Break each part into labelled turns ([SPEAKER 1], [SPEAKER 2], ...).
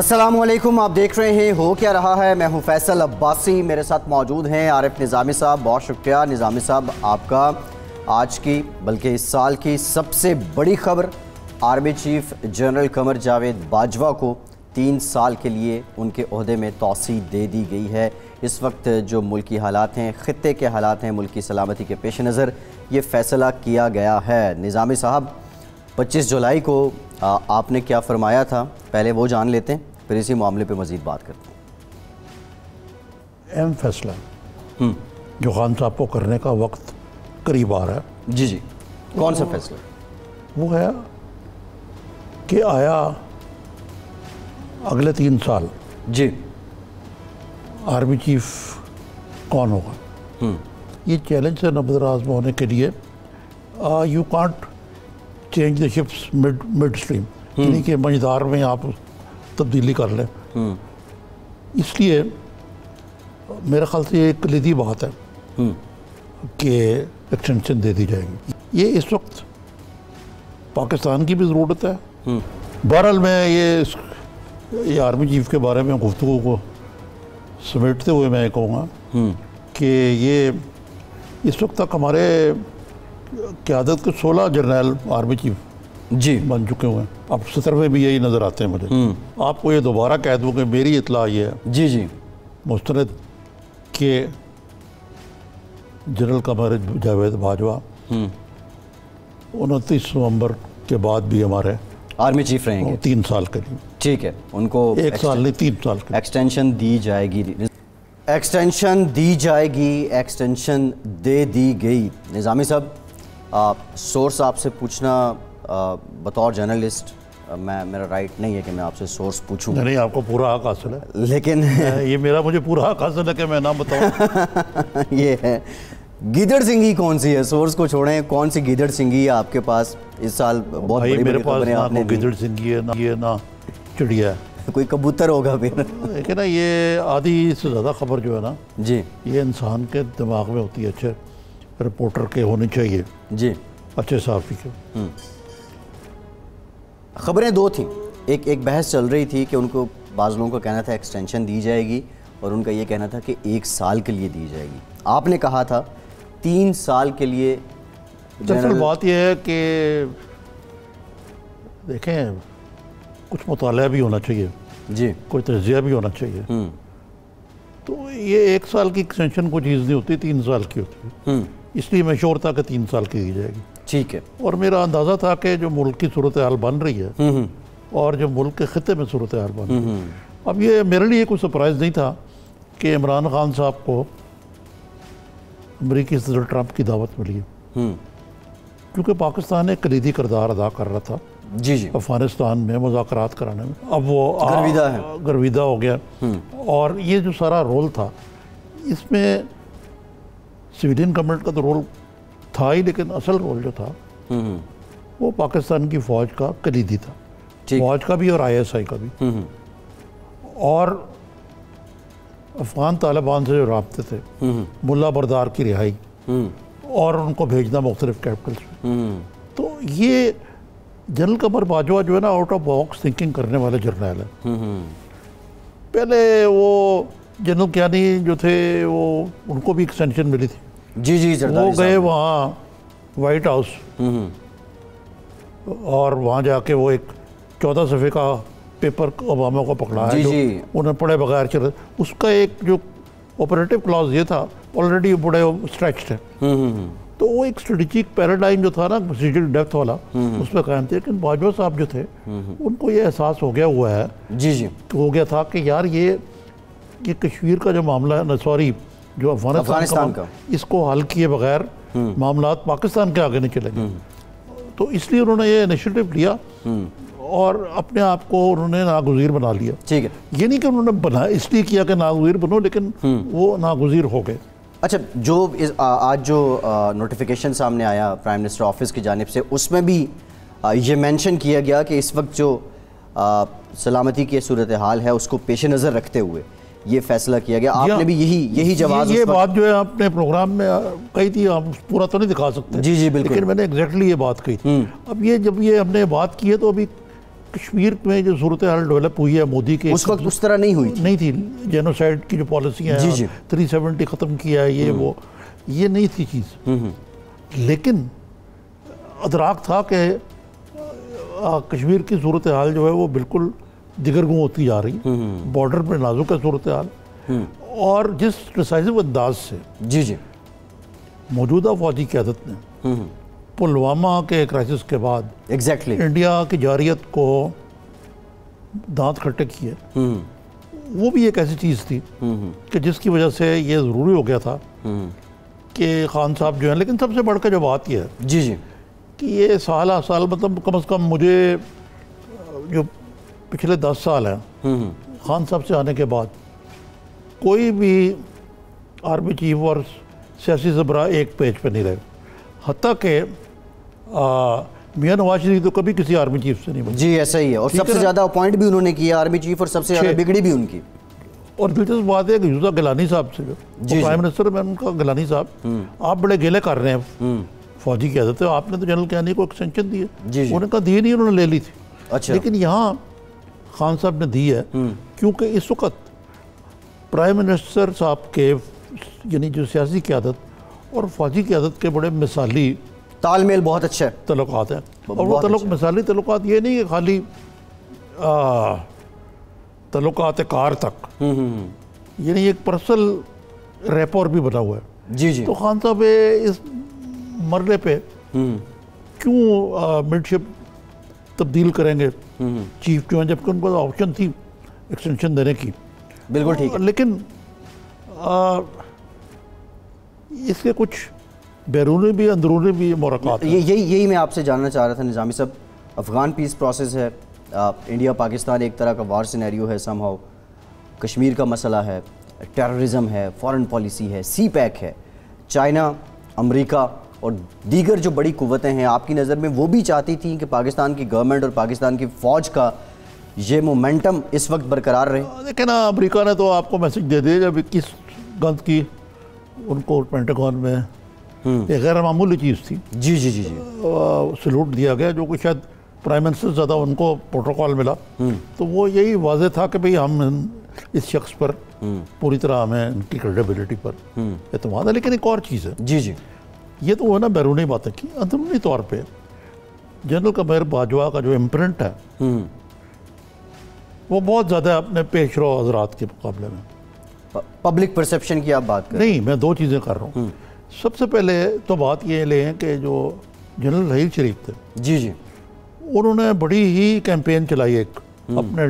[SPEAKER 1] السلام علیکم، آپ دیکھ رہے ہیں ہو کیا رہا ہے۔ میں ہوں فیصل عباسی، میرے ساتھ موجود ہیں عارف نظامی صاحب۔ بہت شکریہ نظامی صاحب آپ کا۔ آج کی بلکہ اس سال کی سب سے بڑی خبر، army chief general Qamar Javed Bajwa کو 3 سال کے لیے ان کے عہدے میں توسیع دے دی گئی ہے۔ اس وقت جو ملکی حالات ہیں، خطے کے حالات ہیں، ملکی سلامتی کے پیش نظر یہ فیصلہ کیا گیا ہے۔ نظامی صاحب، 25 جولائی کو آپ نے کیا فرمایا تھا، پہلے وہ جان لیتے ہیں، پھر اسی معاملے پہ مزید بات کرتے ہیں۔
[SPEAKER 2] اہم فیصلہ جو خان صاحب کو کرنے کا وقت قریب آ رہا ہے۔
[SPEAKER 1] جی کون سا فیصلہ؟
[SPEAKER 2] وہ ہے کہ آیا اگلے 3 سال
[SPEAKER 1] جی
[SPEAKER 2] آرمی چیف کون ہوگا۔ یہ چیلنج سے نبردراز میں ہونے کے لیے you can't change the ships mid stream, یعنی کہ منجدار میں آپ تبدیلی کر لیں۔ اس لیے میرے خیال سے یہ ایک کلیدی بات ہے کہ ایکسٹینشن دے دی جائے گی۔ یہ اس وقت پاکستان کی بھی ضرورت ہے۔ بہرحال میں یہ آرمی چیف کے بارے میں گفتگو کو سمیٹتے ہوئے میں کہوں گا کہ یہ اس وقت تک ہمارے قیادت کے 16 جرنیل آرمی چیف
[SPEAKER 1] جی
[SPEAKER 2] بن چکے ہوئے ہیں۔ اب 17ویں بھی یہی نظر آتے ہیں مجھے۔ آپ کو یہ دوبارہ کہہ دوں کہ میری اطلاع یہ ہے
[SPEAKER 1] جی
[SPEAKER 2] مستند کہ جنرل قمر جاوید باجوہ 29 نومبر کے بعد بھی ہمارے
[SPEAKER 1] آرمی چیف رہیں گے
[SPEAKER 2] 3 سال کے لیے۔
[SPEAKER 1] ٹھیک ہے، ان کو
[SPEAKER 2] 1 سال نہیں 3 سال کے لیے
[SPEAKER 1] ایکسٹینشن دی جائے گی، ایکسٹینشن دی جائے گی، ایکسٹینشن دے دی گئی۔ نظامی صاحب، سورس آپ سے پوچھنا بطور جرنلسٹ میرا رائٹ نہیں ہے کہ میں آپ سے سورس پوچھوں،
[SPEAKER 2] نہیں آپ کو پورا حق حاصل ہے،
[SPEAKER 1] لیکن
[SPEAKER 2] یہ مجھے پورا حق حاصل ہے کہ میں نہ بتاؤں۔
[SPEAKER 1] یہ ہے گیدڑ سنگھی کون سی ہے، سورس کو چھوڑیں، کون سی گیدڑ سنگھی ہے آپ کے پاس اس سال؟ بہت بڑی
[SPEAKER 2] میرے پاس
[SPEAKER 1] خبریں آپ نے
[SPEAKER 2] نہ گیدڑ سنگھی ہے، نہ یہ نہ چڑیا ہے،
[SPEAKER 1] کوئی کبوتر ہوگا پھر۔
[SPEAKER 2] لیکن نا یہ آدھی سے زیادہ خبر جو ہے نا
[SPEAKER 1] جی
[SPEAKER 2] یہ انسان کے دماغ میں ہوتی ہے، اچھے رپورٹر کے ہونے چاہیے،
[SPEAKER 1] جی
[SPEAKER 2] اچھے صحافی کے۔
[SPEAKER 1] خبریں 2 تھیں، ایک بحث چل رہی تھی کہ ان کو بعض لوگوں کا کہنا تھا ایکسٹینشن دی جائے گی، اور ان کا یہ کہنا تھا کہ 1 سال کے لیے دی جائے گی۔ آپ نے کہا تھا 3 سال کے لیے۔
[SPEAKER 2] دراصل بات یہ ہے کہ دیکھیں کچھ مطالعہ بھی ہونا چاہیے،
[SPEAKER 1] جی
[SPEAKER 2] کوئی تجزیہ بھی ہونا چاہیے۔ تو یہ 1 سال کی ایکسٹینشن کوئی چیز نہیں ہوتی، 3 سال کی ہوتی ہے، اس لیے میں شور تھا کہ 3 سال کی دی جائے گی۔
[SPEAKER 1] ٹھیک ہے،
[SPEAKER 2] اور میرا اندازہ تھا کہ جو ملک کی صورتحال بن رہی ہے اور جو ملک کے خطے میں صورتحال بن رہی ہے، اب یہ میرے لیے کوئی سرپرائز نہیں تھا کہ عمران خان صاحب کو امریکی صدر ٹرمپ کی دعوت ملی ہے، کیونکہ پاکستان ایک کلیدی کردار ادا کر رہا تھا
[SPEAKER 1] جی
[SPEAKER 2] افغانستان میں مذاکرات کرانے میں۔ اب وہ گرویدہ ہو گیا، اور یہ جو سارا رول تھا اس میں سویلین گورنمنٹ کا تو رول تھا ہی، لیکن اصل رول جو تھا وہ پاکستان کی فوج کا کلیدی تھا، فوج کا بھی اور ISI کا بھی، اور افغان طالبان سے جو رابطے تھے، ملا بردار کی رہائی اور ان کو بھیجنا مختلف کیپٹلز میں۔ تو یہ جنرل قمر باجوہ جو ہے نا آؤٹ آف باکس تھنکنگ کرنے والے جرنیل ہیں۔ پہلے وہ جنرل کیانی جو تھے وہ ان کو بھی ایکسٹینشن ملی تھی،
[SPEAKER 1] جی
[SPEAKER 2] وہ گئے وہاں وائٹ ہاؤس، اور وہاں جا کے وہ ایک 14 صفحے کا پیپر اوباما کو پکڑایا جو انہیں پڑھے بغیر چل رہے۔ اس کا ایک جو آپریٹو کلاز یہ تھا آلریڈی بڑے اسٹریچڈ ہے، تو وہ ایک اسٹریٹجک پیراڈائم جو تھا نا پروسیجر ڈیپتھ والا اس پہ قائم تھے۔ لیکن باجوہ صاحب جو تھے ان کو یہ احساس ہو گیا ہوا ہے، ہو گیا تھا کہ یار یہ کشمیر کا جو معاملہ ہے، سوری جو افغانستان کا، اس کو حل کیے بغیر معاملات پاکستان کے آگے نہیں چلیں گے۔ تو اس لیے انہوں نے یہ انیشیٹو لیا اور اپنے آپ کو انہوں نے ناگزیر بنا لیا۔
[SPEAKER 1] ٹھیک ہے،
[SPEAKER 2] یہ نہیں کہ انہوں نے بنا اس لیے کیا کہ ناگزیر بنو، لیکن وہ ناگزیر ہو گئے۔
[SPEAKER 1] اچھا، جو آج جو نوٹیفیکیشن سامنے آیا پرائم منسٹر آفس کی جانب سے، اس میں بھی یہ مینشن کیا گیا کہ اس وقت جو سلامتی کی صورتحال ہے اس کو پیش نظر رکھتے ہوئے یہ فیصلہ کیا گیا۔ آپ نے بھی یہی جواز،
[SPEAKER 2] یہ بات جو ہے اپنے پروگرام میں کہی تھی، آپ پورا تو نہیں دکھا سکتے،
[SPEAKER 1] جی بالکل،
[SPEAKER 2] لیکن میں نے ایگزیکٹلی یہ بات کہی۔ اب یہ جب یہ ہم نے بات کی ہے تو ابھی کشمیر میں جو صورتحال ڈیولپ ہوئی ہے مودی کے
[SPEAKER 1] اس وقت اس طرح نہیں ہوئی تھی.
[SPEAKER 2] نہیں تھی. جینوسائڈ کی جو پالیسیاں ہیں 370 ختم کیا ہے یہ نہیں تھی چیز. لیکن ادراک تھا کہ کشمیر کی صورتحال جو ہے وہ بالکل دگرگوں ہوتی جا رہی. بارڈر پہ نازک ہے صورتحال, اور جس ڈسائزو انداز سے
[SPEAKER 1] جی
[SPEAKER 2] موجودہ فوجی قیادت نے پلوامہ کے کرائسس کے بعد انڈیا کی جارحیت کو دانت کھٹے کیے, وہ بھی ایک ایسی چیز تھی کہ جس کی وجہ سے یہ ضروری ہو گیا تھا کہ خان صاحب جو ہیں. لیکن سب سے بڑھ کے جو بات یہ ہے کہ یہ سال مطلب کم از کم مجھے جو پچھلے 10 سال ہیں خان صاحب سے آنے کے بعد کوئی بھی آرمی چیف اور سیاسی سربراہ ایک پیج پہ نہیں رہے. حتیٰ کہ میاں نواز شریف تو کبھی کسی آرمی چیف سے نہیں بنے.
[SPEAKER 1] جی ایسا ہی ہے, اور سب سے زیادہ اپوائنٹ بھی انہوں نے کیا آرمی چیف, اور سب سے زیادہ بگڑی بھی ان کی.
[SPEAKER 2] اور دلچسپ بات ہے کہ یوسف گیلانی صاحب سے جو پرائم منسٹر میں ان کا گیلانی صاحب, آپ بڑے گیلے کر رہے ہیں فوجی قیادت ہے, آپ نے تو جنرل کیانی کو ایکسٹینشن دی ہے, انہوں نے کہا دی نہیں, انہوں نے لے لی تھی. لیکن یہاں خان صاحب نے دی ہے کیونکہ اس وقت پرائم منسٹر صاحب کے یعنی جو سیاسی قیادت اور فوجی قیادت کے بڑے مثالی
[SPEAKER 1] تال میل بہت اچھا ہے,
[SPEAKER 2] تعلقات ہیں. اور وہ مثالی تعلقات یہ نہیں کہ خالی تعلقات کار تک, یعنی ایک پرسنل ریپور بھی بنا ہوا ہے. تو خان صاحب اس مرحلے پہ کیوں میڈشپ تبدیل کریں گے چیف جو ہیں, جبکہ ان کو آپشن تھی ایکسٹینشن دینے کی.
[SPEAKER 1] بالکل ٹھیک ہے.
[SPEAKER 2] لیکن اس کے کچھ بیرونی بھی اندرونی بھی مراکات ہیں.
[SPEAKER 1] یہی میں آپ سے جاننا چاہ رہا تھا نظامی صاحب. افغان پیس پروسیس ہے, انڈیا پاکستان ایک طرح کا وار سینیریو ہے سم ہاؤ, کشمیر کا مسئلہ ہے, ٹیررزم ہے, فارن پالیسی ہے, سی پیک ہے, چائنا, امریکہ اور دیگر جو بڑی قوتیں ہیں, آپ کی نظر میں وہ بھی چاہتی تھیں کہ پاکستان کی گورنمنٹ اور پاکستان کی فوج کا یہ مومنٹم اس وقت برقرار رہے؟
[SPEAKER 2] دیکھیں نا, امریکہ نے تو آپ کو میسج دے دیا جب 21 گند کی ان کو پینٹاگون میں یہ غیر معمولی چیز تھی.
[SPEAKER 1] جی
[SPEAKER 2] سلوٹ دیا گیا, جو کہ شاید پرائم منسٹر زیادہ ان کو پروٹوکول ملا. تو وہ یہی واضح تھا کہ بھئی ہم اس شخص پر پوری طرح ہمیں ان کی کریڈیبلٹی پر اعتماد ہے. لیکن ایک اور چیز ہے, یہ تو وہ نا بیرونی باتیں کی. اندرونی طور پہ جنرل قمر باجوہ کا جو امپرنٹ ہے وہ بہت زیادہ اپنے پیش رو حضرات کے مقابلے میں.
[SPEAKER 1] پبلک پرسیپشن کی آپ بات کریں؟
[SPEAKER 2] نہیں, میں دو چیزیں کر رہا ہوں. سب سے پہلے تو بات یہ لیں کہ جو جنرل رحیل شریف تھے انہوں نے بڑی ہی کیمپین چلائی ایک اپنے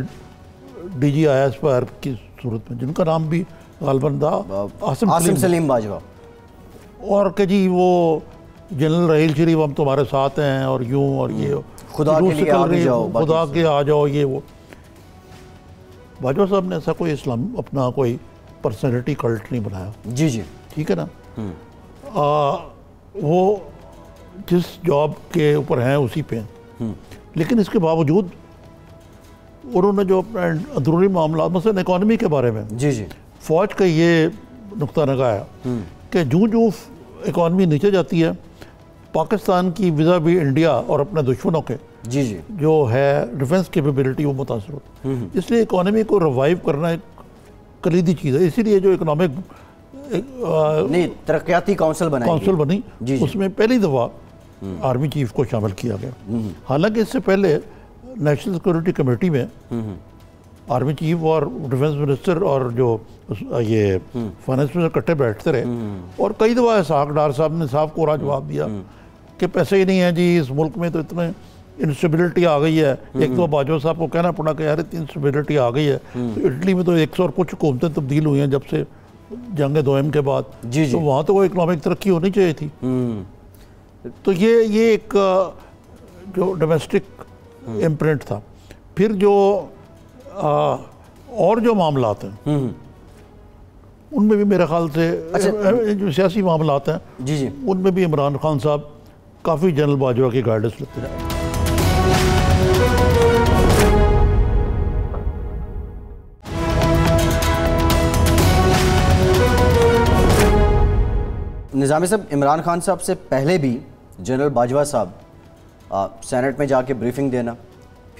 [SPEAKER 2] ڈی جی آئی ایس پر کی صورت میں, جن کا نام بھی غالباً تھا
[SPEAKER 1] عاصم سلیم باجوہ,
[SPEAKER 2] اور کہ جی وہ جنرل رحیل شریف ہم تمہارے ساتھ ہیں اور یوں اور یہ
[SPEAKER 1] خدا کے لیے آ جاؤ,
[SPEAKER 2] خدا کے آ جاؤ یہ وہ. باجوہ صاحب نے ایسا کوئی اسلام اپنا کوئی پرسنالٹی کلٹ نہیں بنایا. ٹھیک ہے نا, وہ جس جاب کے اوپر ہیں اسی پہ ہیں. لیکن اس کے باوجود انہوں نے جو اپنے اندرونی معاملات مثلا اکانومی کے بارے میں فوج کا یہ نقطہ نگاہ ہے کہ جو اکانومی نیچے جاتی ہے پاکستان کی وزا بھی انڈیا اور اپنے دشمنوں کے جو ہے ڈیفنس کیپیبلٹی وہ متاثر ہوتی. اس لیے اکانومی کو ریوائیو کرنا ایک کلیدی چیز ہے. اسی لیے جو اکنامک
[SPEAKER 1] ترقیاتی کونسل
[SPEAKER 2] بنی اس میں پہلی دفعہ آرمی چیف کو شامل کیا گیا. حالانکہ اس سے پہلے نیشنل سیکورٹی کمیٹی میں آرمی چیف اور ڈیفنس منسٹر اور جو یہ فائنانس منسٹر کٹھے بیٹھتے رہے, اور کئی دفعہ اسحاق ڈار صاحب نے صاف کورا جواب دیا کہ پیسے ہی نہیں ہیں جی, اس ملک میں تو اتنے انسٹیبلٹی آ گئی ہے. ایک دفعہ باجوہ صاحب کو کہنا پڑا کہ یار اتنی انسٹیبلٹی آ گئی ہے. تو اٹلی میں تو 100 اور کچھ حکومتیں تبدیل ہوئی ہیں جب سے جنگ دوئم کے بعد, تو وہاں تو وہ اکنامک ترقی ہونی چاہیے تھی. تو یہ ایک جو ڈومیسٹک امپرنٹ تھا. پھر جو اور جو معاملات ہیں ان میں بھی میرے خیال سے جو سیاسی معاملات ہیں ان میں بھی عمران خان صاحب کافی جنرل باجوہ کی گائیڈنس لیتے رہے.
[SPEAKER 1] نظامی صاحب, عمران خان صاحب سے پہلے بھی جنرل باجوہ صاحب سینٹ میں جا کے بریفنگ دینا,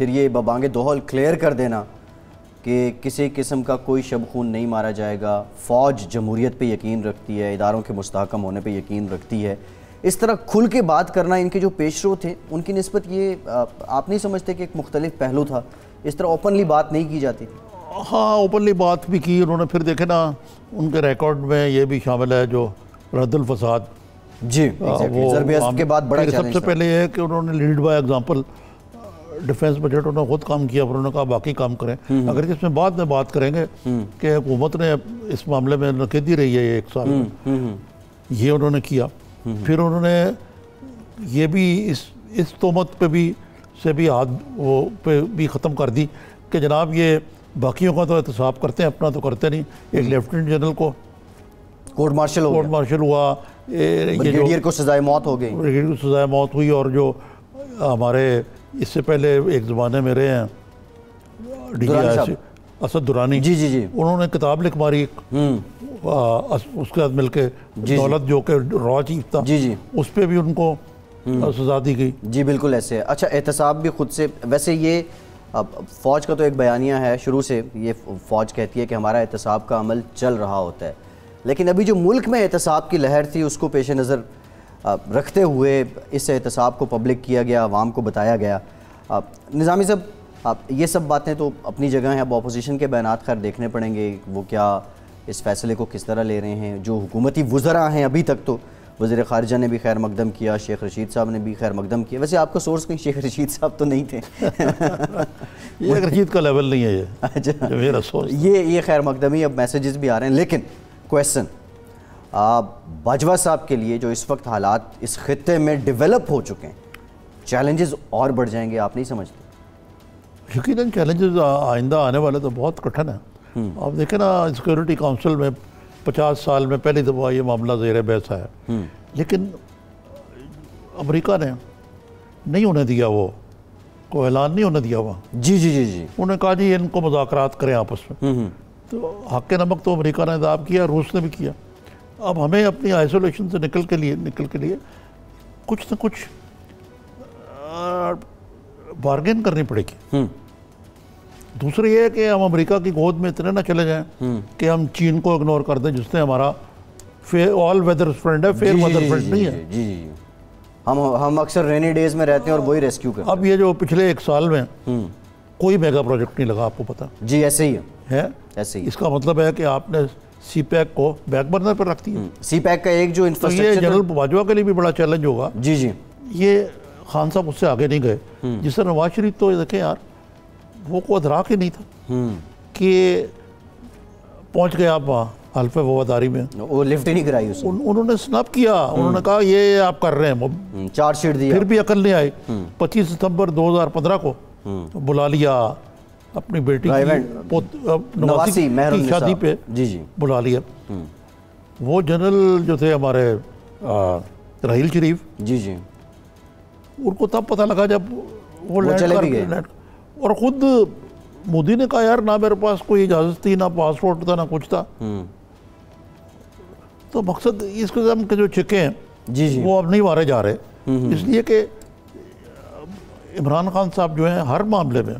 [SPEAKER 1] پھر یہ ببانگ دوہل کلیئر کر دینا کہ کسی قسم کا کوئی شب خون نہیں مارا جائے گا، فوج جمہوریت پہ یقین رکھتی ہے، اداروں کے مستحکم ہونے پہ یقین رکھتی ہے، اس طرح کھل کے بات کرنا ان کے جو پیش رو تھے ان کی نسبت یہ آپ نہیں سمجھتے کہ ایک مختلف پہلو تھا؟ اس طرح اوپنلی بات نہیں کی جاتی؟
[SPEAKER 2] ہاں اوپنلی بات بھی کی انہوں نے. پھر دیکھے نا ان کے ریکارڈ میں یہ بھی شامل ہے جو رد الفساد.
[SPEAKER 1] جی ضرب اصل کے بعد بڑا چیلنج
[SPEAKER 2] سب سے پہلے یہ ہے کہ انہوں نے led by example defence budget انہوں نے خود کام کیا، پھر انہوں نے کہا باقی کام کریں. اگر اس میں بعد میں بات کریں گے کہ حکومت نے اس معاملے میں نقیدی رہی ہے ایک سال میں، یہ انہوں نے کیا. پھر انہوں نے یہ بھی اس تہمت پہ بھی سے بھی ہاتھ وہ پہ بھی ختم کر دی کہ جناب یہ باقیوں کا تو احتساب کرتے ہیں، اپنا تو کرتے نہیں. ایک لیفٹیننٹ جنرل کو
[SPEAKER 1] کورٹ مارشل
[SPEAKER 2] ہوا،
[SPEAKER 1] بریگیڈیئر کو سزائے موت ہو گئی،
[SPEAKER 2] بریگیڈیئر کو سزائے موت ہوئی. اور جو ہمارے اس سے پہلے ایک زمانے میں رہے ہیں ڈی جی آئی اسد درانی،
[SPEAKER 1] جی
[SPEAKER 2] انہوں نے کتاب لکھ ماری اس کے ساتھ مل کے، دولت جو کہ را چیف تھا، اس پہ بھی ان کو سزا دی گئی.
[SPEAKER 1] جی بالکل ایسے ہے. اچھا احتساب بھی خود سے، ویسے یہ فوج کا تو ایک بیانیہ ہے شروع سے، یہ فوج کہتی ہے کہ ہمارا احتساب کا عمل چل رہا ہوتا ہے، لیکن ابھی جو ملک میں احتساب کی لہر تھی اس کو پیش نظر رکھتے ہوئے اس احتساب کو پبلک کیا گیا، عوام کو بتایا گیا. نظامی صاحب یہ سب باتیں تو اپنی جگہ ہیں، اب اپوزیشن کے بیانات خیر دیکھنے پڑیں گے وہ کیا اس فیصلے کو کس طرح لے رہے ہیں. جو حکومتی وزراء ہیں ابھی تک تو وزیر خارجہ نے بھی خیر مقدم کیا، شیخ رشید صاحب نے بھی خیر مقدم کیا. ویسے آپ کا سورس کہیں شیخ رشید صاحب تو نہیں تھے؟
[SPEAKER 2] شیخ رشید کا لیول نہیں ہے یہ، جو میرا سورس.
[SPEAKER 1] یہ خیر مقدمی، اب میسیجز بھی آ رہے ہیں. لیکن کویسچن باجوہ صاحب کے لیے جو اس وقت حالات اس خطے میں ڈیولپ ہو چکے ہیں، چیلنجز اور بڑھ جائیں گے آپ نہیں سمجھتے؟
[SPEAKER 2] یقیناً چیلنجز آئندہ آنے والے تو بہت کٹھن ہیں. آپ دیکھیں نا سیکورٹی کونسل میں 50 سال میں پہلی دفعہ یہ معاملہ زیر بحث ہے، لیکن امریکہ نے نہیں ہونے دیا، وہ کوئی اعلان نہیں ہونے دیا وہاں.
[SPEAKER 1] جی
[SPEAKER 2] انہوں نے کہا جی ان کو مذاکرات کریں آپس میں. تو حق نمک تو امریکہ نے ادا کیا، روس نے بھی کیا. اب ہمیں اپنی آئسولیشن سے نکل کے لیے کچھ نہ کچھ بارگین کرنی پڑے گی. دوسری یہ ہے کہ ہم امریکہ کی گود میں اتنے نہ چلے جائیں کہ ہم چین کو اگنور کر دیں جس نے ہمارا آل ویدر فرینڈ ہے، فیئر ویدر فرینڈ نہیں ہے.
[SPEAKER 1] جی ہم اکثر رینی ڈیز میں رہتے ہیں اور وہی ریسکیو کرتے ہیں.
[SPEAKER 2] اب یہ جو پچھلے ایک سال میں کوئی میگا پروجیکٹ نہیں لگا، آپ کو پتا
[SPEAKER 1] جی ایسے ہی
[SPEAKER 2] ہے. اس کا مطلب ہے کہ آپ نے سی پیک کو بیک برنر پر رکھ دیا.
[SPEAKER 1] سی پیک کا ایک جو انفراسٹرکچر،
[SPEAKER 2] یہ جنرل باجوہ کے لیے بھی بڑا چیلنج ہوگا.
[SPEAKER 1] جی
[SPEAKER 2] یہ خان صاحب اس سے آگے نہیں گئے. جس طرح نواز شریف تو دیکھیں یار وہ کو ادراک ہی نہیں تھا کہ پہنچ گئے آپ وہاں حلف وفاداری میں،
[SPEAKER 1] وہ لفٹ ہی نہیں کرائی اس نے.
[SPEAKER 2] انہوں نے سنپ کیا، انہوں نے کہا یہ آپ کر رہے ہیں،
[SPEAKER 1] چارج شیٹ دیا،
[SPEAKER 2] پھر بھی عقل نہیں آئی. 25 ستمبر 2015 کو بلا لیا اپنی بیٹی نواسی کی شادی پہ، بلا لیا. وہ جنرل جو تھے ہمارے راحیل شریف، ان کو تب پتہ لگا جب وہ
[SPEAKER 1] چلے بھی گئے.
[SPEAKER 2] اور خود مودی نے کہا یار نہ میرے پاس کوئی اجازت تھی، نہ پاسپورٹ تھا، نہ کچھ تھا. تو مقصد اس قسم کے جو چکے ہیں وہ اب نہیں مارے جا رہے، اس لیے کہ عمران خان صاحب جو ہیں ہر معاملے میں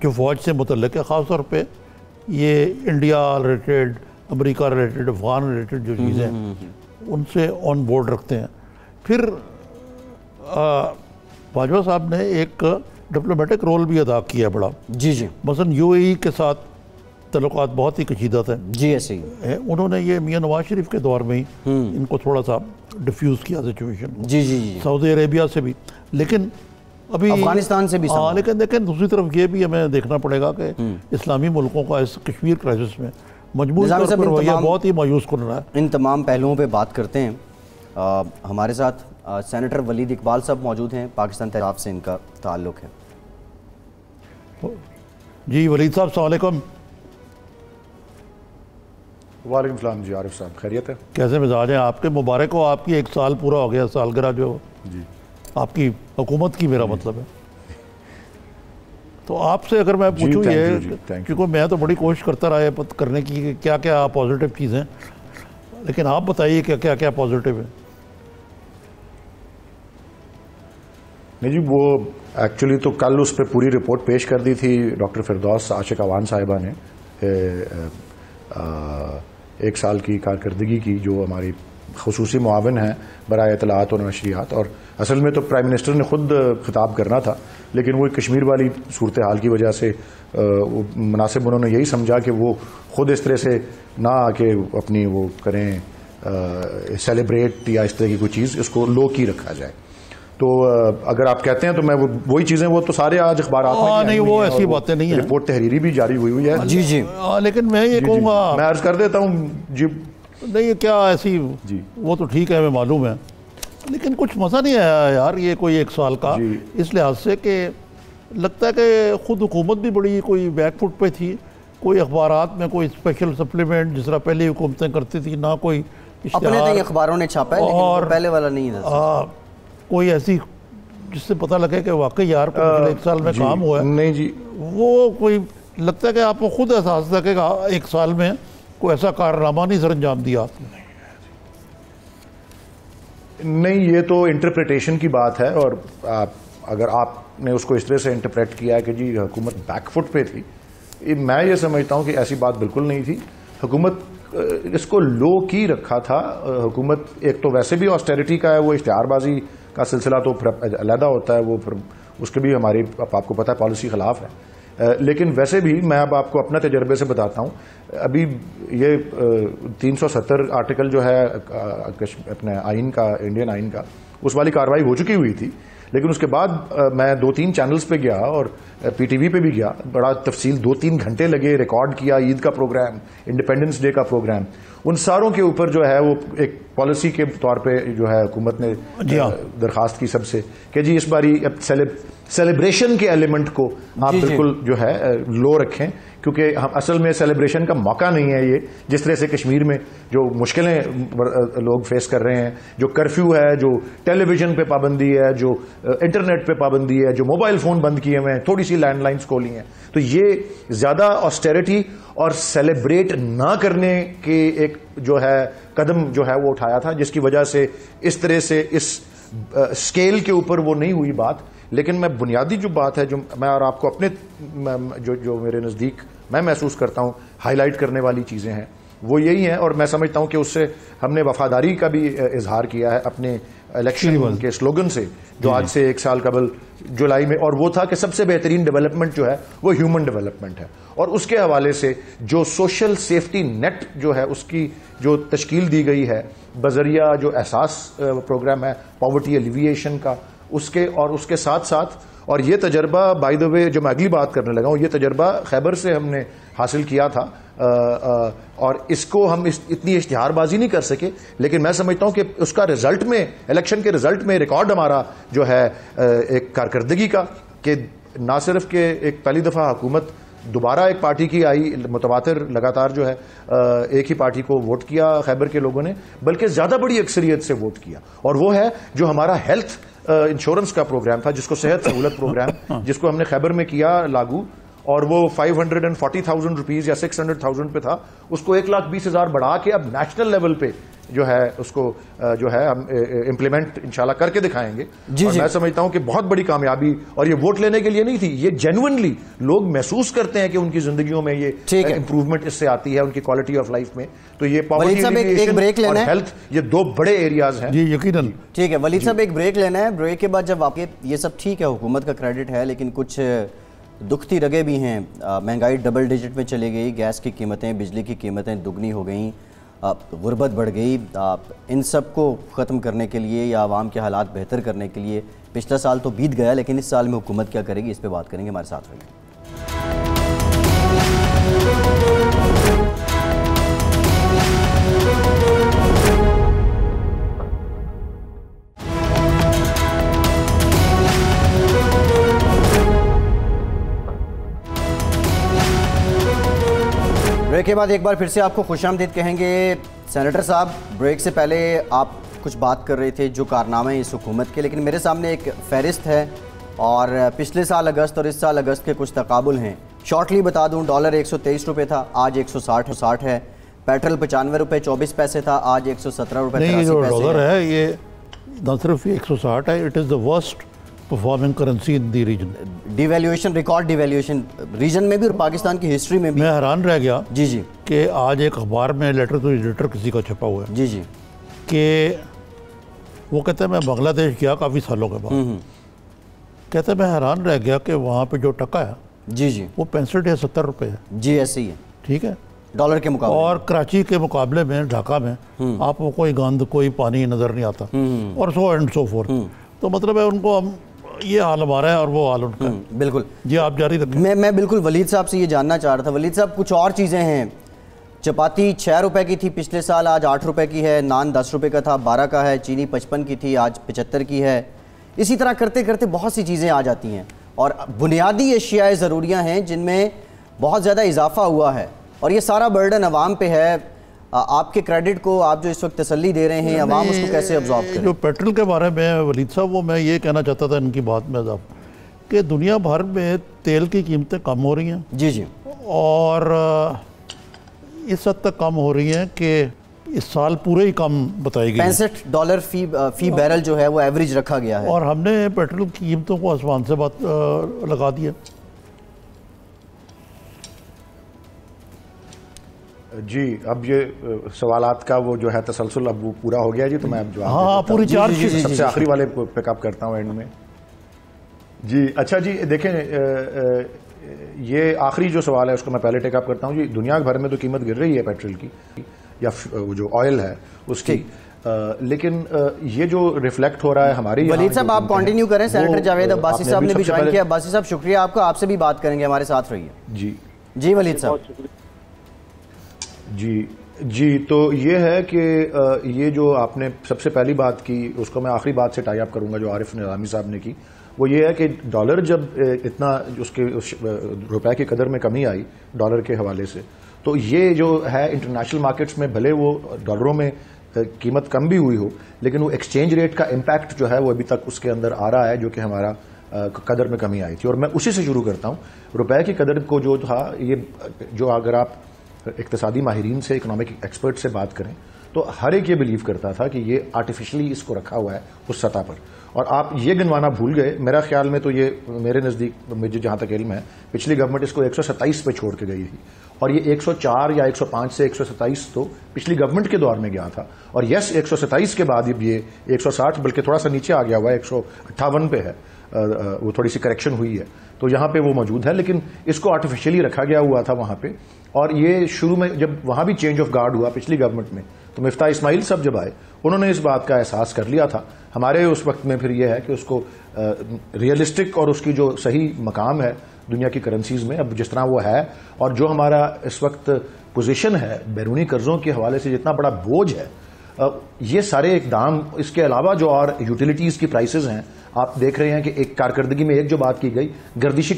[SPEAKER 2] جو فوج سے متعلق ہے، خاص طور پہ یہ انڈیا ریلیٹڈ، امریکہ ریلیٹڈ، افغان ریلیٹڈ جو چیزیں ان سے آن بورڈ رکھتے ہیں. پھر باجوہ صاحب نے ایک ڈپلومیٹک رول بھی ادا کیا بڑا. مثلا یو اے ای کے ساتھ تعلقات بہت ہی کشیدہ تھے.
[SPEAKER 1] ایسے ہی
[SPEAKER 2] انہوں نے یہ میاں نواز شریف کے دور میں ہی ان کو تھوڑا سا ڈیفیوز کیا سچویشن. سعودی عربیہ سے بھی، لیکن ابھی
[SPEAKER 1] افغانستان سے بھی.
[SPEAKER 2] لیکن دیکھیں دوسری طرف یہ بھی ہمیں دیکھنا پڑے گا کہ اسلامی ملکوں کا اس کشمیر کرائسس میں مجموعی طور پر رویہ بہت ہی مایوس کن رہا ہے.
[SPEAKER 1] ان تمام پہلوؤں پہ بات کرتے ہیں. ہمارے ساتھ سینیٹر ولید اقبال صاحب موجود ہیں، پاکستان تحریک سے ان کا تعلق ہے.
[SPEAKER 2] جی ولید صاحب السلام علیکم.
[SPEAKER 3] وعلیکم السلام. جی عارف صاحب خیریت ہے؟
[SPEAKER 2] کیسے مزاج ہیں آپ کے؟ مبارک ہو، آپ کی 1 سال پورا ہو گیا، سالگرہ جو آپ کی حکومت کی میرا مطلب ہے. تو آپ سے اگر میں پوچھوں یہ، کیونکہ میں تو بڑی کوشش کرتا رہا ہے کرنے کی کہ کیا کیا پازیٹیو چیزیں، لیکن آپ بتائیے کہ کیا کیا پازیٹیو ہے.
[SPEAKER 3] نہیں جی، وہ ایکچولی تو کل اس پہ پوری رپورٹ پیش کر دی تھی ڈاکٹر فردوس عاشق اوان صاحبہ نے 1 سال کی کارکردگی کی، جو ہماری خصوصی معاون ہیں برائے اطلاعات اور نشریات. اور اصل میں تو پرائم منسٹر نے خود خطاب کرنا تھا، لیکن وہ کشمیر والی صورتحال کی وجہ سے مناسب انہوں نے یہی سمجھا کہ وہ خود اس طرح سے نہ آ کے اپنی وہ کریں سیلیبریٹ یا اس طرح کی کوئی چیز، اس کو لو کی رکھا جائے. تو اگر آپ کہتے ہیں تو میں وہی چیزیں، وہ تو سارے آج اخبارات میں
[SPEAKER 2] نہیں، وہ ایسی باتیں نہیں ہیں.
[SPEAKER 3] رپورٹ تحریری بھی جاری ہوئی ہے.
[SPEAKER 1] جی جی،
[SPEAKER 2] لیکن میں یہ کہوں گا،
[SPEAKER 3] میں عرض کر دیتا ہوں جی،
[SPEAKER 2] نہیں کیا ایسی، وہ تو ٹھیک ہے، ہمیں معلوم ہے، لیکن کچھ مزہ نہیں آیا یار یہ کوئی 1 سال کا، اس لحاظ سے کہ لگتا ہے کہ خود حکومت بھی بڑی کوئی بیک فٹ پہ تھی. کوئی اخبارات میں کوئی اسپیشل سپلیمنٹ جس طرح پہلے حکومتیں کرتی تھی، نہ کوئی
[SPEAKER 1] اپنے تو اخباروں نے چھاپا ہے، لیکن پہلے والا نہیں ہے
[SPEAKER 2] کوئی ایسی جس سے پتہ لگے کہ واقعی یار 1 سال میں کام ہوا ہے.
[SPEAKER 3] نہیں جی،
[SPEAKER 2] وہ کوئی لگتا ہے کہ آپ کو خود احساس تھا کہ 1 سال میں کوئی ایسا کارنامہ نہیں سر انجام دیا آپ نے.
[SPEAKER 3] نہیں، یہ تو انٹرپریٹیشن کی بات ہے، اور اگر آپ نے اس کو اس طرح سے انٹرپریٹ کیا ہے کہ جی حکومت بیک فٹ پہ تھی، میں یہ سمجھتا ہوں کہ ایسی بات بالکل نہیں تھی. حکومت اس کو لو کی رکھا تھا. حکومت ایک تو ویسے بھی آسٹیریٹی کا ہے، وہ اشتہار بازی کا سلسلہ تو پھر علیحدہ ہوتا ہے، وہ پھر اس کے بھی ہماری آپ کو پتہ ہے پالیسی خلاف ہے. لیکن ویسے بھی میں اب آپ کو اپنا تجربے سے بتاتا ہوں. ابھی یہ 370 آرٹیکل جو ہے اپنے آئین کا، انڈین آئین کا، اس والی کارروائی ہو چکی ہوئی تھی. لیکن اس کے بعد میں 2-3 چینلز پہ گیا اور پی ٹی وی پہ بھی گیا، بڑا تفصیل 2-3 گھنٹے لگے، ریکارڈ کیا عید کا پروگرام، انڈیپینڈنس ڈے کا پروگرام. ان ساروں کے اوپر جو ہے وہ ایک پالیسی کے طور پہ جو ہے حکومت نے درخواست کی سب سے کہ جی اس باری سیلیبریشن کے ایلیمنٹ کو آپ بالکل جو ہے لو رکھیں، کیونکہ ہم اصل میں سیلیبریشن کا موقع نہیں ہے. یہ جس طرح سے کشمیر میں جو مشکلیں لوگ فیس کر رہے ہیں، جو کرفیو ہے، جو ٹیلی ویژن پہ پابندی ہے، جو انٹرنیٹ پہ پابندی ہے، جو موبائل فون بند کیے ہوئے ہیں، تھوڑی سی لینڈ لائنز کھولی ہیں، تو یہ زیادہ آسٹیریٹی اور سیلیبریٹ نہ کرنے کے ایک جو ہے قدم جو ہے وہ اٹھایا تھا، جس کی وجہ سے اس طرح سے اس اسکیل کے اوپر وہ نہیں ہوئی بات. لیکن میں بنیادی جو بات ہے، جو میں اور آپ کو اپنے جو میرے نزدیک میں محسوس کرتا ہوں ہائی لائٹ کرنے والی چیزیں ہیں، وہ یہی ہیں. اور میں سمجھتا ہوں کہ اس سے ہم نے وفاداری کا بھی اظہار کیا ہے اپنے الیکشن کے سلوگن سے، جو آج سے 1 سال قبل جولائی میں، اور وہ تھا کہ سب سے بہترین ڈیولپمنٹ جو ہے وہ ہیومن ڈیولپمنٹ ہے. اور اس کے حوالے سے جو سوشل سیفٹی نیٹ جو ہے اس کی جو تشکیل دی گئی ہے بذریعہ جو احساس پروگرام ہے پاورٹی ایلیویشن کا، اس کے ساتھ ساتھ، اور یہ تجربہ بائی دا وے جو میں اگلی بات کرنے لگا ہوں، یہ تجربہ خیبر سے ہم نے حاصل کیا تھا، اور اس کو ہم اتنی اشتہار بازی نہیں کر سکے، لیکن میں سمجھتا ہوں کہ اس کا رزلٹ میں، الیکشن کے رزلٹ میں ریکارڈ ہمارا جو ہے ایک کارکردگی کا، کہ نہ صرف کہ ایک پہلی دفعہ حکومت دوبارہ ایک پارٹی کی آئی، متواتر لگاتار جو ہے ایک ہی پارٹی کو ووٹ کیا خیبر کے لوگوں نے، بلکہ زیادہ بڑی اکثریت سے ووٹ کیا. اور وہ ہے جو ہمارا ہیلتھ انشورنس کا پروگرام تھا، جس کو صحت سہولت پروگرام، جس کو ہم نے خیبر میں کیا لاگو، اور وہ 540,000 روپیز یا 600,000 پہ تھا، اس کو 1,20,000 بڑھا کے اب نیشنل لیول پہ جو ہے اس کو جو ہے ہم امپلیمنٹ انشاءاللہ کر کے دکھائیں گے. اور میں سمجھتا ہوں کہ بہت بڑی کامیابی، اور یہ ووٹ لینے کے لیے نہیں تھی، یہ جینوئنلی لوگ محسوس کرتے ہیں کہ ان کی زندگیوں میں یہ امپروومنٹ اس سے آتی ہے، ان کی کوالٹی آف لائف میں. تو یہ پاورٹی اور ہیلتھ، یہ 2 بڑے ایریاز ہیں.
[SPEAKER 2] جی یقیناً.
[SPEAKER 1] ٹھیک ہے ولید صاحب، ایک بریک لینا ہے. بریک کے بعد جب آپ یہ سب ٹھیک ہے، حکومت کا کریڈٹ ہے، لیکن کچھ دکھتی رگیں بھی ہیں. مہنگائی ڈبل ڈیجٹ میں چلی گئی، گیس کی قیمتیں، بجلی کی قیمتیں دگنی ہو گئیں، غربت بڑھ گئی. ان سب کو ختم کرنے کے لیے یا عوام کے حالات بہتر کرنے کے لیے پچھلا سال تو بیت گیا، لیکن اس سال میں حکومت کیا کرے گی، اس پہ بات کریں گے. ہمارے ساتھ رہیے. بریک کے بعد ایک بار پھر سے آپ کو خوش آمدید کہیں گے. سینیٹر صاحب، بریک سے پہلے آپ کچھ بات کر رہے تھے جو کارنامے ہیں اس حکومت کے، لیکن میرے سامنے ایک فہرست ہے اور پچھلے سال اگست اور اس سال اگست کے کچھ تقابل ہیں. شارٹلی بتا دوں، ڈالر 123 روپے تھا، آج 160 ہے. پیٹرول 95 روپے 24 پیسے تھا، آج 117 روپے 83 پیسے.
[SPEAKER 2] نہیں، جو ڈالر ہے یہ نہ صرف 160 ہے، it is the worst performing currency in the region.
[SPEAKER 1] Devaluation, record devaluation region میں بھی اور پاکستان کی ہسٹری میں بھی.
[SPEAKER 2] میں حیران رہ گیا
[SPEAKER 1] جی جی
[SPEAKER 2] کہ آج ایک اخبار میں لیٹر تو ایڈیٹر کسی کا چھپا ہوا ہے
[SPEAKER 1] جی جی
[SPEAKER 2] کہ وہ کہتے ہیں میں بنگلہ دیش گیا کافی سالوں کے بعد، کہتے ہیں میں حیران رہ گیا کہ وہاں پہ جو ٹکا ہے
[SPEAKER 1] جی جی
[SPEAKER 2] وہ 65 یا 70 روپے ہے.
[SPEAKER 1] جی ایسے ہی ہے
[SPEAKER 2] ٹھیک ہے،
[SPEAKER 1] ڈالر کے مقابلے.
[SPEAKER 2] اور کراچی کے مقابلے میں ڈھاکہ میں آپ کو کوئی گند کوئی پانی نظر نہیں آتا، اور سو اینڈ سو فور. تو مطلب ہے ان کو ہم یہ حال ہمارا ہے اور وہ حال ان کا ہے.
[SPEAKER 1] بالکل.
[SPEAKER 2] جی آپ جاری رکھیں.
[SPEAKER 1] میں بالکل ولید صاحب سے یہ جاننا چاہ رہا تھا. ولید صاحب کچھ اور چیزیں ہیں، چپاتی 6 روپے کی تھی پچھلے سال، آج 8 روپے کی ہے. نان 10 روپے کا تھا، 12 کا ہے. چینی 55 کی تھی، آج 75 کی ہے. اسی طرح کرتے کرتے بہت سی چیزیں آ جاتی ہیں، اور بنیادی اشیاء ضروریاں ہیں جن میں بہت زیادہ اضافہ ہوا ہے، اور یہ سارا برڈن عوام پہ ہے. آپ کے کریڈٹ کو آپ جو اس وقت تسلی دے رہے ہیں، عوام اس کو کیسے ابزارو کرے؟
[SPEAKER 2] جو پیٹرول کے بارے میں ولید صاحد، وہ میں یہ کہنا چاہتا تھا ان کی بات میں اضافہ کہ دنیا بھر میں تیل کی قیمتیں کم ہو رہی ہیں.
[SPEAKER 1] جی جی.
[SPEAKER 2] اور اس حد تک کم ہو رہی ہیں کہ اس سال پورے ہی کم بتائی گئی.
[SPEAKER 1] $65 فی بیرل جو ہے وہ ایوریج رکھا گیا ہے.
[SPEAKER 2] اور ہم نے پیٹرول کی قیمتوں کو آسمان سے بات لگا دیا.
[SPEAKER 3] جی اب یہ سوالات کا وہ جو ہے تسلسل اب وہ پورا ہو گیا جی، تو میں اب جواب
[SPEAKER 2] ہاں پوری چار
[SPEAKER 3] سب سے آخری والے کو پک اپ کرتا ہوں اینڈ میں. جی اچھا جی دیکھیں، یہ آخری جو سوال ہے اس کو میں پہلے ٹیک اپ کرتا ہوں. جی دنیا بھر میں تو قیمت گر رہی ہے پیٹرول کی یا جو آئل ہے اس کی، لیکن یہ جو ریفلیکٹ ہو رہا ہے ہماری.
[SPEAKER 1] ولید صاحب آپ کنٹینیو کریں، سینیٹر جاوید عباسی صاحب نے بھی جوائن کیا. عباسی صاحب شکریہ آپ کا، آپ سے بھی بات کریں گے، ہمارے ساتھ رہیے.
[SPEAKER 3] جی
[SPEAKER 1] جی ولید صاحب.
[SPEAKER 3] جی تو یہ ہے کہ یہ جو آپ نے سب سے پہلی بات کی اس کو میں آخری بات سے ٹائی اپ کروں گا جو عارف نظامی صاحب نے کی. وہ یہ ہے کہ ڈالر جب اتنا اس کے روپے کی قدر میں کمی آئی ڈالر کے حوالے سے، تو یہ جو ہے انٹرنیشنل مارکیٹس میں بھلے وہ ڈالروں میں قیمت کم بھی ہوئی ہو، لیکن وہ ایکسچینج ریٹ کا امپیکٹ جو ہے وہ ابھی تک اس کے اندر آ رہا ہے، جو کہ ہمارا قدر میں کمی آئی تھی. اور میں اسی سے شروع کرتا ہوں. روپے کی قدر کو جو تھا، یہ جو اگر آپ اقتصادی ماہرین سے، اکنامک ایکسپرٹ سے بات کریں تو ہر ایک یہ بلیو کرتا تھا کہ یہ آرٹیفیشلی اس کو رکھا ہوا ہے اس سطح پر. اور آپ یہ گنوانا بھول گئے. میرا خیال میں تو یہ میرے نزدیک مجھے جہاں تک علم ہے پچھلی گورنمنٹ اس کو 127 پہ چھوڑ کے گئی تھی، اور یہ 104 یا 105 سے 127 تو پچھلی گورنمنٹ کے دور میں گیا تھا. اور یس 127 کے بعد یہ 160 بلکہ تھوڑا سا نیچے آ گیا ہوا ہے، 158 پہ ہے، وہ تھوڑی سی کریکشن ہوئی ہے تو یہاں پہ وہ موجود ہے، لیکن اس کو آرٹیفیشلی رکھا گیا ہوا تھا وہاں پہ. اور یہ شروع میں جب وہاں بھی چینج آف گارڈ ہوا پچھلی گورنمنٹ میں، تو مفتاح اسماعیل صاحب جب آئے انہوں نے اس بات کا احساس کر لیا تھا. ہمارے اس وقت میں پھر یہ ہے کہ اس کو ریئلسٹک اور اس کی جو صحیح مقام ہے دنیا کی کرنسیز میں اب جس طرح وہ ہے، اور جو ہمارا اس وقت پوزیشن ہے بیرونی قرضوں کے حوالے سے جتنا بڑا بوجھ ہے، یہ سارے اقدام، اس کے علاوہ جو اور یوٹیلیٹیز کی پرائسز ہیں، آپ دیکھ رہے ہیں کہ ایک کارکردگی میں ایک جو بات کی گئی، گردشی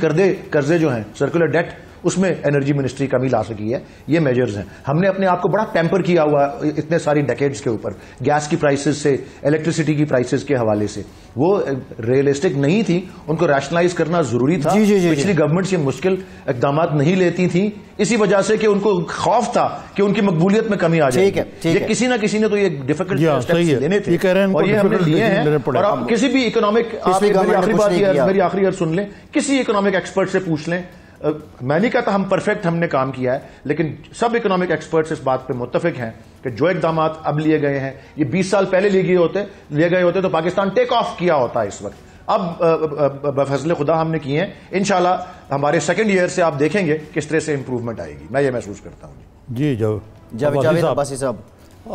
[SPEAKER 3] قرضے جو ہیں، سرکولر ڈیٹ، اس میں انرجی منسٹری کمی لا سکی ہے. یہ میجرز ہیں. ہم نے اپنے آپ کو بڑا پیمپر کیا ہوا اتنے ساری ڈیکیڈز کے اوپر، گیس کی پرائسز سے، الیکٹریسٹی کی پرائسز کے حوالے سے. وہ ریئلسٹک نہیں تھی، ان کو ریشنلائز کرنا ضروری تھا. پچھلی گورنمنٹ یہ مشکل اقدامات نہیں لیتی تھیں اسی وجہ سے کہ ان کو خوف تھا کہ ان کی مقبولیت میں کمی آ جائے گی. یہ کسی نہ کسی نے تو یہ ڈیفیکلٹ اسٹیپس لینے تھے اور یہ ہم نے لیے ہیں. اور آپ کسی بھی اکنامک، میری آخری بات سن لیں، کسی اکنامک ایکسپرٹ سے پوچھ لیں. میں نہیں کہتا ہم پرفیکٹ ہم نے کام کیا ہے، لیکن سب اکنامک ایکسپرٹس اس بات پہ متفق ہیں کہ جو اقدامات اب لیے گئے ہیں یہ 20 سال پہلے لیے گئے ہوتے تو پاکستان ٹیک آف کیا ہوتا ہے اس وقت. اب بفضل خدا ہم نے کیے ہیں. انشاءاللہ ہمارے سیکنڈ ایئر سے آپ دیکھیں گے کس طرح سے امپروومنٹ آئے گی. میں یہ محسوس کرتا ہوں.
[SPEAKER 2] جی
[SPEAKER 1] جاوید عباسی صاحب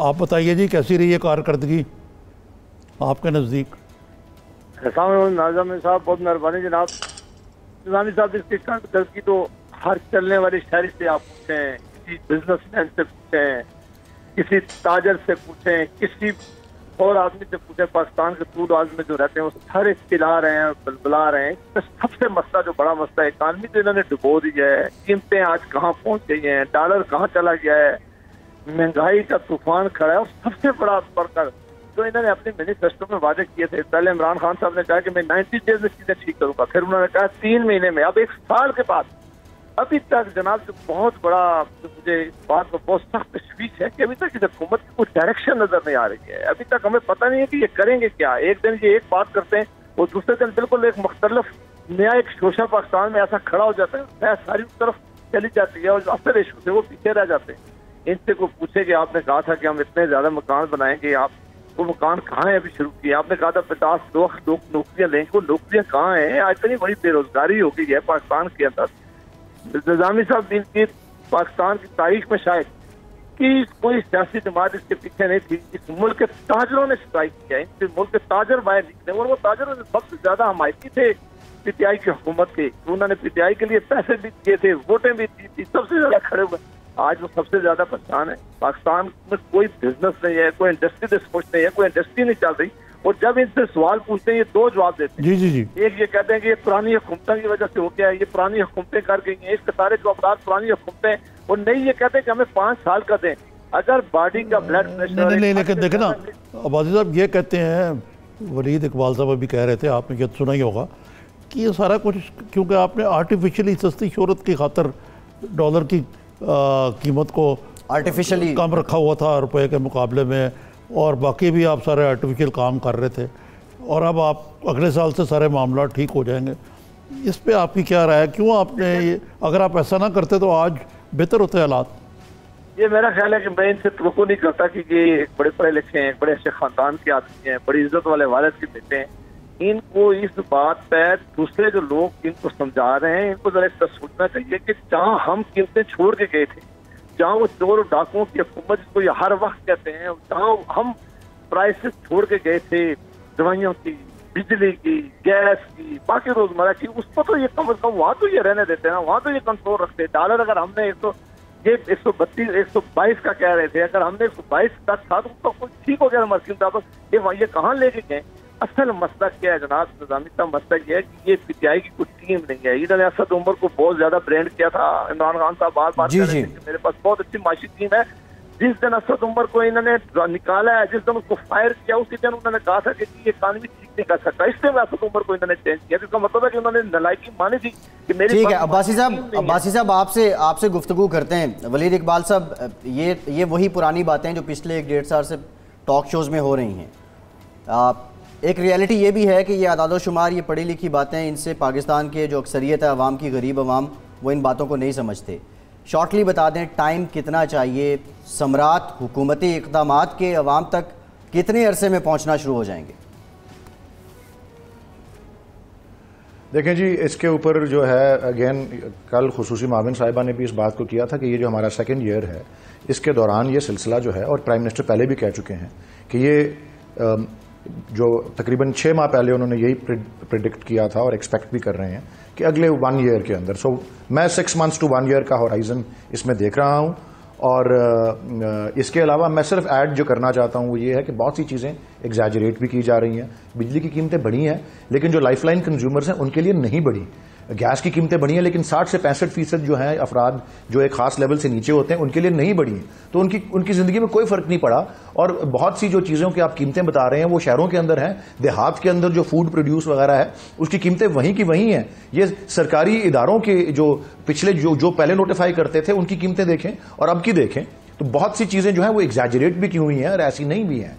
[SPEAKER 2] آپ بتائیے جی کیسی رہی ہے کارکردگی آپ کے نزدیک؟
[SPEAKER 4] السلام علیکم ناظم صاحب، بہت مہربانی جناب. نظامی صاحب اس کی تو ہر چلنے والی شہری سے آپ پوچھیں، کسی بزنس مین سے پوچھیں، کسی تاجر سے پوچھیں، کسی اور آدمی سے پوچھیں، پاکستان کے طول عرض میں جو رہتے ہیں وہ سارے چلا رہے ہیں، بلبلا رہے ہیں. سب سے مسئلہ جو بڑا مسئلہ ہے، اکانومی تو انہوں نے ڈبو دی ہے. قیمتیں آج کہاں پہنچ گئی ہیں، ڈالر کہاں چلا گیا ہے، مہنگائی کا طوفان کھڑا ہے. اور سب سے بڑا بڑھ کر جو انہوں نے اپنے مینیفیسٹو میں وعدے کیے تھے، پہلے عمران خان صاحب نے کہا کہ میں 90 ڈیز میں چیزیں ٹھیک کروں گا، پھر انہوں نے کہا 3 مہینے میں. اب 1 سال کے بعد ابھی تک جناب جو بہت بڑا مجھے اس بات پر بہت سخت تشویش ہے کہ ابھی تک اس حکومت کی کوئی ڈائریکشن نظر نہیں آ رہی ہے. ابھی تک ہمیں پتہ نہیں ہے کہ یہ کریں گے کیا. ایک دن یہ ایک بات کرتے ہیں، وہ دوسرے دن بالکل ایک مختلف نیا ایک شوشہ پاکستان میں ایسا کھڑا ہو جاتا ہے، ساری طرف چلی جاتی ہے اور اصل ایشو سے وہ پیچھے رہ جاتے ہیں۔ ان سے کوئی پوچھے کہ آپ نے کہا تھا کہ ہم اتنے زیادہ مکان بنائیں گے، آپ وہ مکان کہاں ہیں ابھی شروع کیے؟ آپ نے کہا تھا 50 لاکھ لوگ نوکریاں لیں گے، وہ نوکریاں کہاں ہیں؟ آج اتنی بڑی بے روزگاری ہو گئی ہے پاکستان کے اندر۔ نظامی صاحب ان کی پاکستان کی تاریخ میں شاید کہ کوئی سیاسی جماعت اس کے پیچھے نہیں تھی، اس ملک کے تاجروں نے اسٹرائک کیا، ان سے ملک کے تاجر باہر نکلے اور وہ تاجروں نے سب سے زیادہ حمایتی تھے پی ٹی آئی کی حکومت کے، انہوں نے پی ٹی آئی کے لیے پیسے بھی دیے تھے، ووٹیں بھی دی تھی، سب سے زیادہ کھڑے ہوئے۔ آج وہ سب سے زیادہ پریشان ہے۔ پاکستان میں کوئی بزنس نہیں ہے، کوئی انڈسٹری سے سوچ نہیں ہے، کوئی انڈسٹری نہیں چل رہی، اور جب ان سے سوال پوچھتے ہیں یہ دو جواب دیتے ہیں۔
[SPEAKER 2] جی
[SPEAKER 4] ایک یہ کہتے ہیں کہ یہ پرانی حکومتوں کی وجہ سے ہو گیا ہے، یہ پرانی حکومتیں کر گئی ہیں، اس کے سارے جو افراد پرانی حکومتیں، اور نہیں یہ کہتے ہیں کہ ہمیں 5 سال کا دیں۔ اگر باڈی کا بلڈ پریشر
[SPEAKER 2] نہیں لیکن دیکھیں نا عباسی صاحب یہ کہتے ہیں، ولید اقبال صاحب ابھی کہہ رہے تھے، آپ نے یہ سنا ہی ہوگا کہ یہ سارا کچھ کیونکہ آپ نے آرٹیفیشلی سستی شہرت کی خاطر ڈالر کی قیمت کو
[SPEAKER 1] آرٹیفیشلی
[SPEAKER 2] کم رکھا ہوا تھا روپے کے مقابلے میں، اور باقی بھی آپ سارے آرٹیفیشل کام کر رہے تھے، اور اب آپ اگلے سال سے سارے معاملات ٹھیک ہو جائیں گے۔ اس پہ آپ کی کیا رائے ہے؟ کیوں آپ نے اگر آپ ایسا نہ کرتے تو آج بہتر ہوتے حالات؟
[SPEAKER 4] یہ میرا خیال ہے کہ میں ان سے توقع نہیں کرتا کہ یہ ایک بڑے پڑھے لکھے ہیں، بڑے اچھے خاندان کے آدمی ہیں، بڑی عزت والے والد کے بیٹے ہیں۔ ان کو اس بات پہ دوسرے جو لوگ ان کو سمجھا رہے ہیں، ان کو ذرا اس طرح سوچنا چاہیے کہ جہاں ہم قیمتیں چھوڑ کے گئے تھے، جہاں وہ چور و ڈاکوؤں کی حکومت جس کو یہ ہر وقت کہتے ہیں، جہاں ہم پرائسز چھوڑ کے گئے تھے دوائیوں کی، بجلی کی، گیس کی، باقی روزمرہ کی، اس کو تو یہ کم از کم وہاں تو یہ رہنے دیتے ہیں نا، وہاں تو یہ کنٹرول رکھتے ہیں۔ ڈالر اگر ہم نے 122 کا کہہ رہے تھے، اگر ہم نے 122 تک تھا تو کچھ ٹھیک ہو گیا مرکزی مطابق، یہ کہاں لے کے گئے؟ اصل مسئلہ کیا ہے جناب نظامی صاحب؟ مسئلہ یہ ہے کہ یہ پی ٹی آئی کی کوئی ٹیم نہیں ہے۔ انہوں نے اسد عمر کو بہت زیادہ برینڈ کیا تھا، عمران خان صاحب بار بار کہہ رہے تھے کہ میرے پاس بہت اچھی معاشی ٹیم ہے۔ جس دن اسد عمر کو انہوں نے نکالا ہے، جس دن اس کو فائر کیا، اسی دن انہوں نے کہا تھا کہ یہ اکانومی ٹھیک نہیں کر سکتا، اس لیے اسد عمر کو انہوں نے چینج کیا، جس کا مطلب ہے کہ انہوں نے نالائکی مانی تھی کہ میری
[SPEAKER 1] ٹھیک ہے۔ عباسی صاحب آپ سے گفتگو کرتے ہیں۔ ولید اقبال صاحب، یہ وہی پرانی باتیں جو پچھلے 1.5 سال سے ٹاک شوز میں ہو رہی ہیں۔ ایک ریالٹی یہ بھی ہے کہ یہ اعداد و شمار، یہ پڑھی لکھی باتیں، ان سے پاکستان کے جو اکثریت ہے عوام کی، غریب عوام، وہ ان باتوں کو نہیں سمجھتے۔ شارٹلی بتا دیں ٹائم کتنا چاہیے، ثمرات حکومتی اقدامات کے عوام تک کتنے عرصے میں پہنچنا شروع ہو جائیں گے؟
[SPEAKER 3] دیکھیں جی، اس کے اوپر جو ہے اگین کل خصوصی معاون صاحبہ نے بھی اس بات کو کیا تھا کہ یہ جو ہمارا سیکنڈ ایئر ہے، اس کے دوران یہ سلسلہ جو ہے، اور پرائم منسٹر پہلے بھی کہہ چکے ہیں کہ یہ جو تقریباً 6 ماہ پہلے انہوں نے یہی پریڈکٹ کیا تھا اور ایکسپیکٹ بھی کر رہے ہیں کہ اگلے 1 ایئر کے اندر، سو میں 6 months to 1 year کا ہورائزن اس میں دیکھ رہا ہوں۔ اور اس کے علاوہ میں صرف ایڈ جو کرنا چاہتا ہوں وہ یہ ہے کہ بہت سی چیزیں ایگزیجریٹ بھی کی جا رہی ہیں۔ بجلی کی قیمتیں بڑھی ہیں لیکن جو لائف لائن کنزیومرز ہیں ان کے لیے نہیں بڑھی۔ گیس کی قیمتیں بڑھی ہیں لیکن 60 سے 65% جو ہیں افراد جو ایک خاص لیول سے نیچے ہوتے ہیں ان کے لیے نہیں بڑھی ہیں، تو ان کی زندگی میں کوئی فرق نہیں پڑا۔ اور بہت سی جو چیزوں کی آپ قیمتیں بتا رہے ہیں وہ شہروں کے اندر ہیں، دیہات کے اندر جو فوڈ پروڈیوس وغیرہ ہے اس کی قیمتیں وہیں کی وہیں ہیں۔ یہ سرکاری اداروں کے جو پچھلے جو پہلے نوٹیفائی کرتے تھے ان کی قیمتیں دیکھیں اور اب کی دیکھیں تو بہت سی چیزیں جو ہیں وہ ایگزیجریٹ بھی کی ہوئی ہیں اور ایسی نہیں بھی ہیں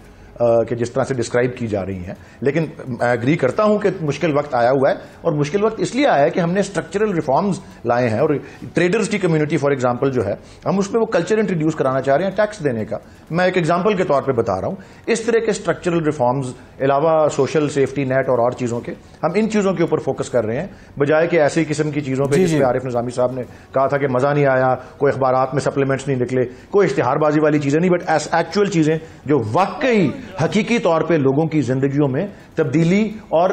[SPEAKER 3] کہ جس طرح سے ڈسکرائب کی جا رہی ہیں۔ لیکن میں ایگری کرتا ہوں کہ مشکل وقت آیا ہوا ہے، اور مشکل وقت اس لیے آیا ہے کہ ہم نے اسٹرکچرل ریفارمز لائے ہیں، اور ٹریڈرز کی کمیونٹی فار ایگزامپل جو ہے ہم اس میں وہ کلچر انٹروڈیوس کرانا چاہ رہے ہیں ٹیکس دینے کا۔ میں ایک ایگزامپل کے طور پہ بتا رہا ہوں، اس طرح کے اسٹرکچرل ریفارمز علاوہ سوشل سیفٹی نیٹ اور چیزوں کے، ہم ان چیزوں کے اوپر فوکس کر رہے ہیں بجائے کہ ایسی قسم کی چیزوں پہ جس پہ عارف نظامی صاحب نے کہا تھا کہ مزہ نہیں آیا، کوئی اخبارات میں سپلیمنٹس نہیں نکلے، کوئی اشتہار بازی والی چیزیں نہیں، بٹ ایکچوئل چیزیں جو واقعی حقیقی طور پہ لوگوں کی زندگیوں میں تبدیلی اور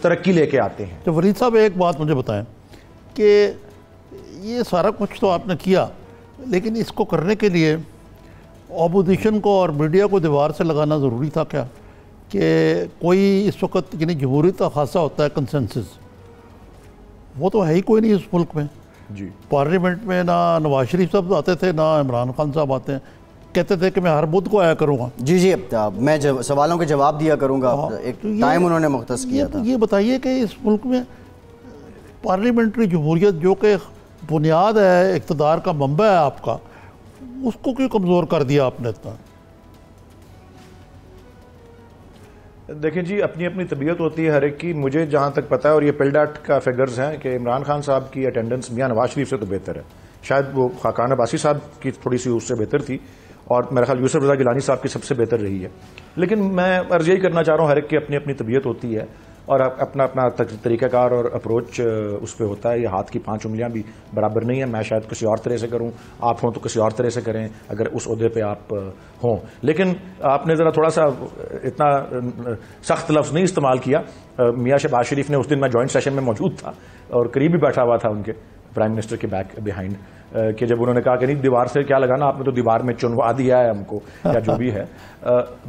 [SPEAKER 3] ترقی لے کے آتے ہیں۔
[SPEAKER 2] تو ولید صاحب ایک بات مجھے بتائیں کہ یہ سارا کچھ تو آپ نے کیا، لیکن اس کو کرنے کے لیے اپوزیشن کو اور میڈیا کو دیوار سے لگانا ضروری تھا کیا؟ کہ کوئی اس وقت یعنی جمہوریت کا خاصہ ہوتا ہے کنسنسس، وہ تو ہے ہی کوئی نہیں اس ملک میں۔
[SPEAKER 3] جی
[SPEAKER 2] پارلیمنٹ میں نہ نواز شریف صاحب آتے تھے نہ عمران خان صاحب آتے ہیں، کہتے تھے کہ میں ہر بدھ کو آیا کروں گا۔
[SPEAKER 1] جی میں سوالوں کے جواب دیا کروں گا، ایک ٹائم انہوں نے مختص کیا تھا۔
[SPEAKER 2] یہ بتائیے کہ اس ملک میں پارلیمنٹری جمہوریت جو کہ بنیاد ہے اقتدار کا منبع ہے آپ کا، اس کو کیوں کمزور کر دیا آپ نے اتنا؟
[SPEAKER 3] دیکھیں جی اپنی اپنی طبیعت ہوتی ہے ہر ایک کی. مجھے جہاں تک پتا ہے اور یہ پلڈاٹ کا فگرز ہیں کہ عمران خان صاحب کی اٹینڈنس میاں نواز شریف سے تو بہتر ہے. شاید وہ خاقان عباسی صاحب کی تھوڑی سی اس سے بہتر تھی اور میرا خیال یوسف رضا گیلانی صاحب کی سب سے بہتر رہی ہے. لیکن میں عرض یہی کرنا چاہ رہا ہوں ہر ایک کی اپنی اپنی طبیعت ہوتی ہے اور اپنا اپنا طریقہ کار اور اپروچ اس پہ ہوتا ہے. یہ ہاتھ کی 5 انگلیاں بھی برابر نہیں ہیں. میں شاید کسی اور طرح سے کروں, آپ ہوں تو کسی اور طرح سے کریں اگر اس عہدے پہ آپ ہوں. لیکن آپ نے ذرا تھوڑا سا اتنا سخت لفظ نہیں استعمال کیا. میاں شہباز شریف نے اس دن میں جوائنٹ سیشن میں موجود تھا اور قریب بھی بیٹھا ہوا تھا ان کے پرائم منسٹر کے بیک بہائنڈ, کہ جب انہوں نے کہا کہ نہیں دیوار سے کیا لگانا, آپ نے تو دیوار میں چنوا دیا ہے ہم کو یا جو بھی ہے.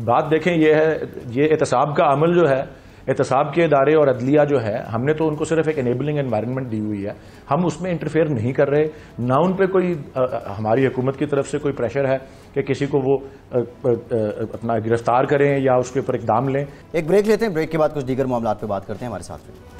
[SPEAKER 3] بات دیکھیں یہ ہے, یہ احتساب کا عمل جو ہے, احتساب کے ادارے اور عدلیہ جو ہے, ہم نے تو ان کو صرف ایک انیبلنگ انوائرمنٹ دی ہوئی ہے. ہم اس میں انٹرفیئر نہیں کر رہے, نہ ان پہ کوئی ہماری حکومت کی طرف سے کوئی پریشر ہے کہ کسی کو وہ اپنا گرفتار کریں یا اس کے اوپر اقدام لیں.
[SPEAKER 1] ایک بریک لیتے ہیں, بریک کے بعد کچھ دیگر معاملات پہ بات کرتے ہیں. ہمارے ساتھ رہیے.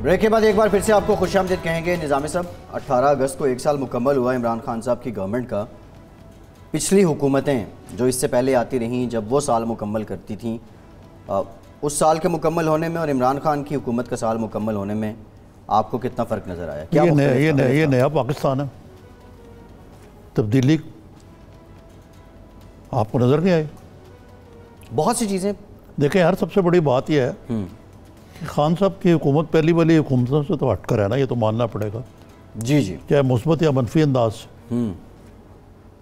[SPEAKER 1] بریک کے بعد ایک بار پھر سے آپ کو خوش آمدید کہیں گے. نظامی صاحب, 18 اگست کو 1 سال مکمل ہوا عمران خان صاحب کی گورنمنٹ کا. پچھلی حکومتیں جو اس سے پہلے آتی رہیں جب وہ سال مکمل کرتی تھیں, اس سال کے مکمل ہونے میں اور عمران خان کی حکومت کا سال مکمل ہونے میں آپ کو کتنا فرق نظر آیا؟ کیا
[SPEAKER 2] یہ نیا پاکستان ہے, تبدیلی آپ کو نظر نہیں آئی؟
[SPEAKER 1] بہت سی چیزیں
[SPEAKER 2] دیکھیں یار, سب سے بڑی بات یہ ہے کہ خان صاحب کی حکومت پہلی والی حکومتوں سے تو ہٹ کر ہے نا, یہ تو ماننا پڑے گا.
[SPEAKER 1] جی جی,
[SPEAKER 2] چاہے مثبت یا منفی انداز سے.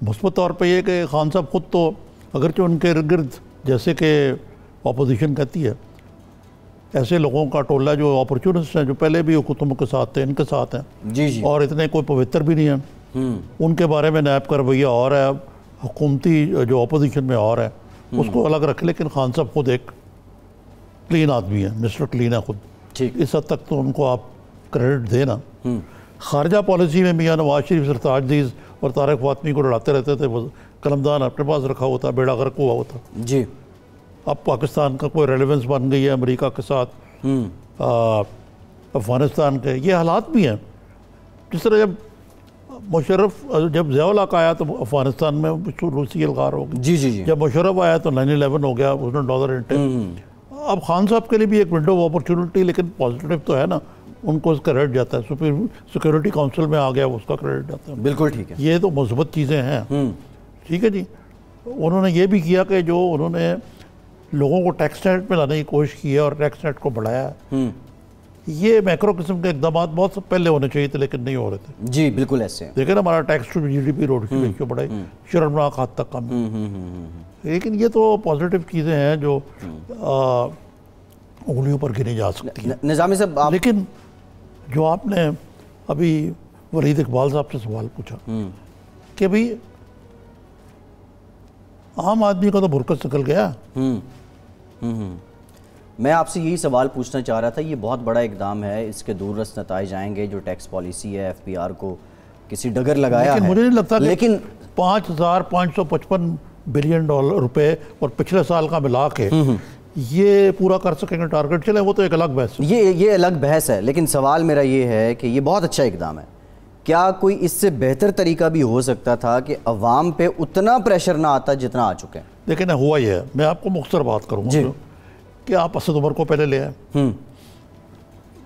[SPEAKER 2] مثبت طور پہ یہ کہ خان صاحب خود تو اگرچہ ان کے ارد گرد جیسے کہ اپوزیشن کہتی ہے ایسے لوگوں کا ٹولہ جو اپرچونسٹ ہیں, جو پہلے بھی حکومتوں کے ساتھ تھے, ان کے ساتھ ہیں
[SPEAKER 1] جی جی,
[SPEAKER 2] اور اتنے کوئی پوتر بھی نہیں ہیں, ان کے بارے میں نیب کا رویہ اور ہے, حکومتی جو اپوزیشن میں اور ہے, اس کو الگ رکھے. لیکن خان صاحب خود ایک کلین آدمی ہے, مسٹر کلین ہے خود. اس حد تک تو ان کو آپ کریڈٹ دینا. خارجہ پالیسی میں میاں نواز شریف سرتاج عزیز اور طارق فاطمی کو لڑاتے رہتے تھے, وہ قلمدان اپنے پاس رکھا ہوتا, بیڑا غرق ہوا ہوتا.
[SPEAKER 1] جی,
[SPEAKER 2] اب پاکستان کا کوئی ریلیونس بن گئی ہے امریکہ کے ساتھ, افغانستان کے یہ حالات بھی ہیں. جس طرح جب ضیاء الحق آیا تو افغانستان میں روسی الغار ہو گئی.
[SPEAKER 1] جی جی جی,
[SPEAKER 2] جب مشرف آیا تو 9/11 ہو گیا, اس نے ڈالر انٹے. اب خان صاحب کے لیے بھی ایک ونڈو آف اپرچونٹی, لیکن پازیٹیو تو ہے نا, ان کو اس کا کریڈٹ جاتا ہے. سیکورٹی کاؤنسل میں آ گیا, اس کا کریڈٹ جاتا ہے.
[SPEAKER 1] بالکل ٹھیک ہے,
[SPEAKER 2] یہ تو مثبت چیزیں ہیں. ٹھیک ہے جی. انہوں نے یہ بھی کیا کہ جو انہوں نے لوگوں کو ٹیکس نیٹ میں لانے کی کوشش کی ہے اور ٹیکس نیٹ کو بڑھایا ہے, یہ میکرو قسم کے اقدامات بہت پہلے ہونے چاہیے تھے لیکن نہیں ہو رہے تھے.
[SPEAKER 1] جی بالکل ایسے.
[SPEAKER 2] دیکھیں نا ہمارا ٹیکس ٹو GDP روڈ کی ریشیو بڑھائی, شرمناک حد تک کم. لیکن یہ تو پازیٹیو چیزیں ہیں جو انگلیوں پر گنی جا سکتی ہیں.
[SPEAKER 1] نظامی صاحب,
[SPEAKER 2] لیکن جو آپ نے ابھی ولید اقبال صاحب سے سوال پوچھا کہ بھئی عام آدمی کا تو برکت نکل گیا.
[SPEAKER 1] میں آپ سے یہی سوال پوچھنا چاہ رہا تھا. یہ بہت بڑا اقدام ہے, اس کے دور رس نتائج آئیں گے. جو ٹیکس پالیسی ہے, FPR کو کسی ڈگر لگایا ہے,
[SPEAKER 2] لیکن مجھے نہیں لگتا
[SPEAKER 1] لیکن
[SPEAKER 2] 5,555 بلین روپے اور پچھلے سال کا ملا کے یہ پورا کر سکیں گے ٹارگٹ. چلیں وہ تو ایک الگ بحث ہے,
[SPEAKER 1] یہ الگ بحث ہے. لیکن سوال میرا یہ ہے کہ یہ بہت اچھا اقدام ہے, کیا کوئی اس سے بہتر طریقہ بھی ہو سکتا تھا کہ عوام پہ اتنا پریشر نہ آتا جتنا آ چکے ہیں؟
[SPEAKER 2] لیکن ہوا یہ ہے, میں آپ کو مختصر بات کروں گا کہ آپ اسد عمر کو پہلے لے آئے,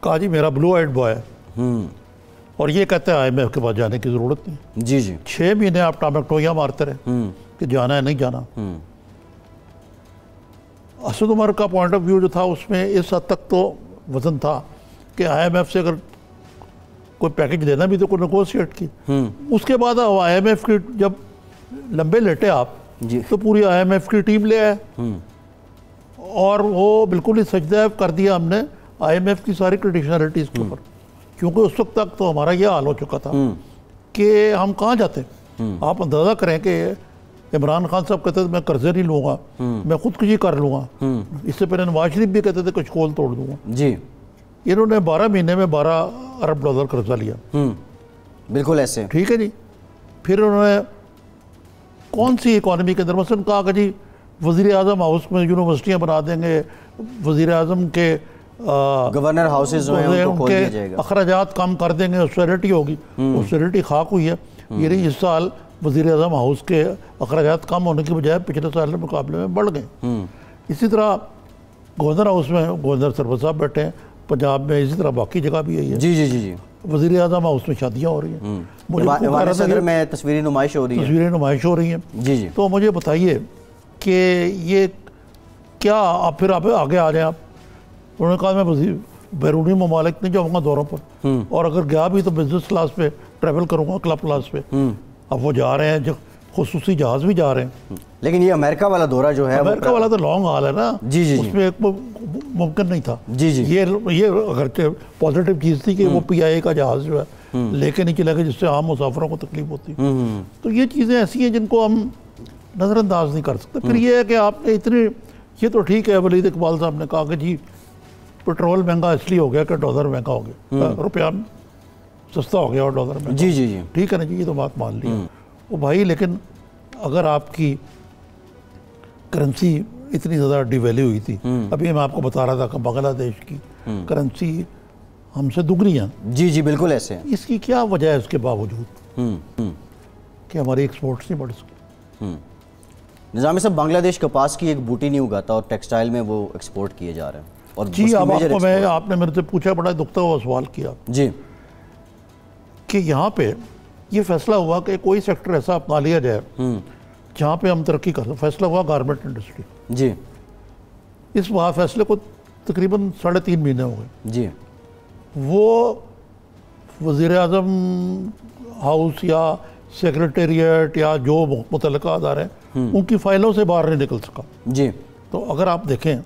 [SPEAKER 2] کہا جی میرا بلو آئیڈ بوائے ہے, اور یہ کہتے ہیں IMF کے پاس جانے کی ضرورت نہیں.
[SPEAKER 1] جی جی,
[SPEAKER 2] 6 مہینے آپ ٹامکٹویاں مارتے رہے کہ جانا ہے نہیں جانا. اسد عمر کا پوائنٹ آف ویو جو تھا اس میں اس حد تک تو وزن تھا کہ IMF سے اگر کوئی پیکج لینا بھی تو کوئی نیگوشیٹ کی. اس کے بعد IMF کی جب لمبے لیٹے آپ تو پوری IMF کی ٹیم لے آئے اور وہ بالکل ہی سجدہ کر دیا ہم نے IMF کی ساری کنڈیشنلٹیز کے اوپر, کیونکہ اس وقت تک تو ہمارا یہ حال ہو چکا تھا کہ ہم کہاں جاتے. آپ اندازہ کریں کہ عمران خان صاحب کہتے تھے میں قرضے نہیں لوں گا, میں خودکشی کر لوں گا. اس سے پہلے نواز شریف بھی کہتے تھے کچھ کول توڑ دوں گا. جی, انہوں نے 12 مہینے میں $12 ارب قرضہ لیا.
[SPEAKER 1] بالکل ایسے.
[SPEAKER 2] ٹھیک ہے جی. پھر انہوں نے کون سی اکانومی کے اندر مثلا کہا کہ جی وزیر اعظم ہاؤس میں یونیورسٹیاں بنا دیں گے, وزیر اعظم کے
[SPEAKER 1] گورنر ہاؤسز جو ہیں ان کو کھول دیا جائے گا,
[SPEAKER 2] اخراجات کم کر دیں گے, آسٹیرٹی ہوگی. آسٹیرٹی خاک ہوئی ہے. یعنی اس سال وزیر اعظم ہاؤس کے اخراجات کم ہونے کی بجائے پچھلے سال کے مقابلے میں بڑھ گئے. اسی طرح گورنر ہاؤس میں گورنر سرور صاحب بیٹھے ہیں, پنجاب میں اسی طرح باقی جگہ بھی یہی ہے.
[SPEAKER 1] جی جی جی جی.
[SPEAKER 2] وزیر اعظم ہاؤس میں شادیاں ہو رہی ہیں,
[SPEAKER 1] صدر میں تصویری نمائش ہو رہی ہے,
[SPEAKER 2] تصویریں نمائش ہو رہی ہیں.
[SPEAKER 1] جی جی.
[SPEAKER 2] تو مجھے بتائیے کہ یہ کیا, آپ پھر آپ آگے آ جائیں. آپ انہوں نے کہا میں بیرونی ممالک نہیں جاؤں گا دوروں پر, اور اگر گیا بھی تو بزنس کلاس پہ ٹریول کروں گا, کلب کلاس پہ. اب وہ جا رہے ہیں, جو خصوصی جہاز بھی جا رہے ہیں.
[SPEAKER 1] لیکن یہ امریکہ والا دورہ جو ہے,
[SPEAKER 2] امریکہ والا تو لانگ حال ہے نا.
[SPEAKER 1] جی جی.
[SPEAKER 2] اس میں ایک ممکن نہیں تھا.
[SPEAKER 1] جی جی.
[SPEAKER 2] یہ اگرچہ پازیٹیو چیز تھی کہ وہ پی آئی اے کا جہاز جو ہے لے کے نہیں چلے گا, جس سے عام مسافروں کو تکلیف ہوتی. تو یہ چیزیں ایسی ہیں جن کو ہم نظر انداز نہیں کر سکتے. پھر یہ ہے کہ آپ نے اتنی, یہ تو ٹھیک ہے, ولید اقبال صاحب نے کہا کہ جی پیٹرول مہنگا اس لیے ہو گیا کہ ڈالر مہنگا ہو گیا, روپیہ سستا ہو گیا اور ڈالر مہنگا.
[SPEAKER 1] جی جی جی.
[SPEAKER 2] ٹھیک ہے نا جی, یہ تو بات مان لی. وہ بھائی لیکن اگر آپ کی کرنسی اتنی زیادہ ڈی ویلیو ہوئی تھی, ابھی میں آپ کو بتا رہا تھا کہ بنگلہ دیش کی کرنسی ہم سے دگنی ہے.
[SPEAKER 1] جی جی بالکل ایسے ہیں.
[SPEAKER 2] اس کی کیا وجہ ہے اس کے باوجود کہ ہماری ایکسپورٹس نہیں بڑھ سکتی؟
[SPEAKER 1] نظامی صاحب, بنگلہ دیش کپاس کی ایک بوٹی نہیں اگاتا اور ٹیکسٹائل میں وہ ایکسپورٹ کیے جا رہے ہیں. اور
[SPEAKER 2] جی اب آپ نے میرے سے پوچھا, بڑا دکھتا ہوا سوال کیا
[SPEAKER 1] جی,
[SPEAKER 2] کہ یہاں پہ یہ فیصلہ ہوا کہ کوئی سیکٹر ایسا اپنا لیا جائے جہاں پہ ہم ترقی کر سکیں. فیصلہ ہوا گارمنٹ انڈسٹری.
[SPEAKER 1] جی.
[SPEAKER 2] اس فیصلے کو تقریباً 3.5 مہینے ہو گئے.
[SPEAKER 1] جی.
[SPEAKER 2] وہ وزیر اعظم ہاؤس یا سیکریٹریٹ یا جو متعلقہ ادارے ہیں ان کی فائلوں سے باہر نہیں نکل سکا.
[SPEAKER 1] جی.
[SPEAKER 2] تو اگر آپ دیکھیں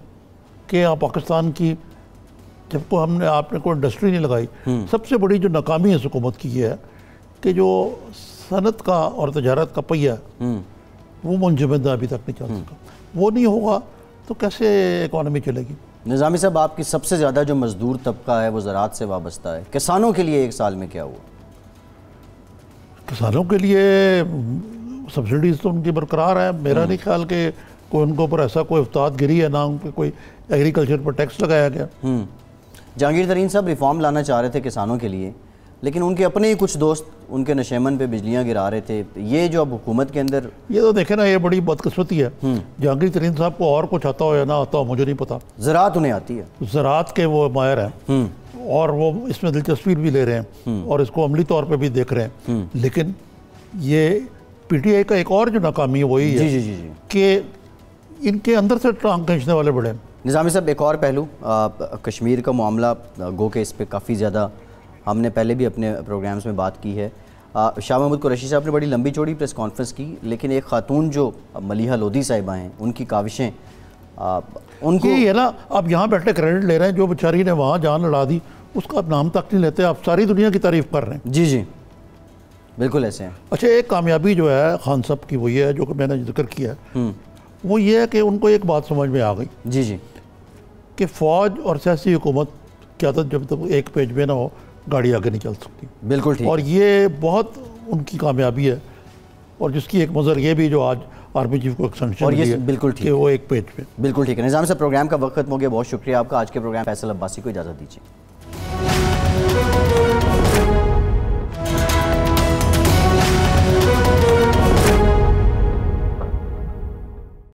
[SPEAKER 2] کہ پاکستان کی جب کو آپ نے کوئی انڈسٹری نہیں لگائی, سب سے بڑی جو ناکامی ہے حکومت کی یہ ہے کہ جو صنعت کا اور تجارت کا پہیہ ہے وہ منجمد ابھی تک نہیں چل سکا. وہ نہیں ہوگا تو کیسے اکانومی چلے گی؟
[SPEAKER 1] نظامی صاحب, آپ کی سب سے زیادہ جو مزدور طبقہ ہے وہ زراعت سے وابستہ ہے. کسانوں کے لیے ایک سال میں کیا ہوا؟
[SPEAKER 2] کسانوں کے لیے سبسڈیز تو ان کی برقرار ہے. میرا نہیں خیال کہ کوئی ان کو اوپر ایسا کوئی افتاد گری ہے, نہ ان پہ کوئی ایگریکلچر پر ٹیکس لگایا گیا.
[SPEAKER 1] جہانگیر ترین صاحب ریفارم لانا چاہ رہے تھے کسانوں کے لیے, لیکن ان کے اپنے ہی کچھ دوست ان کے نشیمن پہ بجلیاں گرا رہے تھے. یہ جو اب حکومت کے اندر,
[SPEAKER 2] یہ تو دیکھیں نا, یہ بڑی بدقسمتی ہے. جہانگیر ترین صاحب کو اور کچھ آتا ہو یا نہ آتا ہو مجھے نہیں پتا,
[SPEAKER 1] زراعت انہیں آتی ہے,
[SPEAKER 2] زراعت کے وہ ماہر ہیں اور وہ اس میں دلچسپی بھی لے رہے ہیں اور اس کو عملی طور پہ بھی دیکھ رہے ہیں. لیکن یہ پی ٹی آئی کا ایک اور جو ناکامی ہے وہی ہے کہ ان کے اندر سے ٹانگ کھینچنے والے بڑے ہیں.
[SPEAKER 1] نظامی صاحب, ایک اور پہلو, کشمیر کا معاملہ گو کہ اس پہ کافی زیادہ ہم نے پہلے بھی اپنے پروگرامز میں بات کی ہے. شاہ محمود قریشی صاحب نے بڑی لمبی چوڑی پریس کانفرنس کی, لیکن ایک خاتون جو ملیحہ لودھی صاحبہ ہیں ان کی کاوشیں, ان کو
[SPEAKER 2] یہ ہے نا, آپ یہاں بیٹھے کریڈٹ لے رہے ہیں, جو بیچاری نے وہاں جان لڑا دی اس کا آپ نام تک نہیں لیتے, آپ ساری دنیا کی تعریف کر رہے ہیں.
[SPEAKER 1] جی جی بالکل ایسے ہیں.
[SPEAKER 2] اچھا, ایک کامیابی جو ہے خان صاحب کی وہ یہ ہے جو کہ میں نے ذکر کیا ہے, وہ یہ ہے کہ ان کو ایک بات سمجھ میں آ گئی.
[SPEAKER 1] جی جی.
[SPEAKER 2] کہ فوج اور سیاسی حکومت کی عادت جب تک ایک پیج میں نہ ہو گاڑی آگے نہیں چل سکتی.
[SPEAKER 1] بالکل ٹھیک.
[SPEAKER 2] اور یہ بہت ان کی کامیابی ہے, اور جس کی ایک مظہر یہ بھی جو آج آرمی چیف کو ایکسٹینشن دی ہے
[SPEAKER 1] بالکل ٹھیک
[SPEAKER 2] کہ وہ ایک پیج پہ.
[SPEAKER 1] بالکل ٹھیک ہے. نظام صاحب, پروگرام کا وقت ختم ہو گیا, بہت شکریہ آپ کا. آج کے پروگرام فیصل عباسی کو اجازت دیجیے.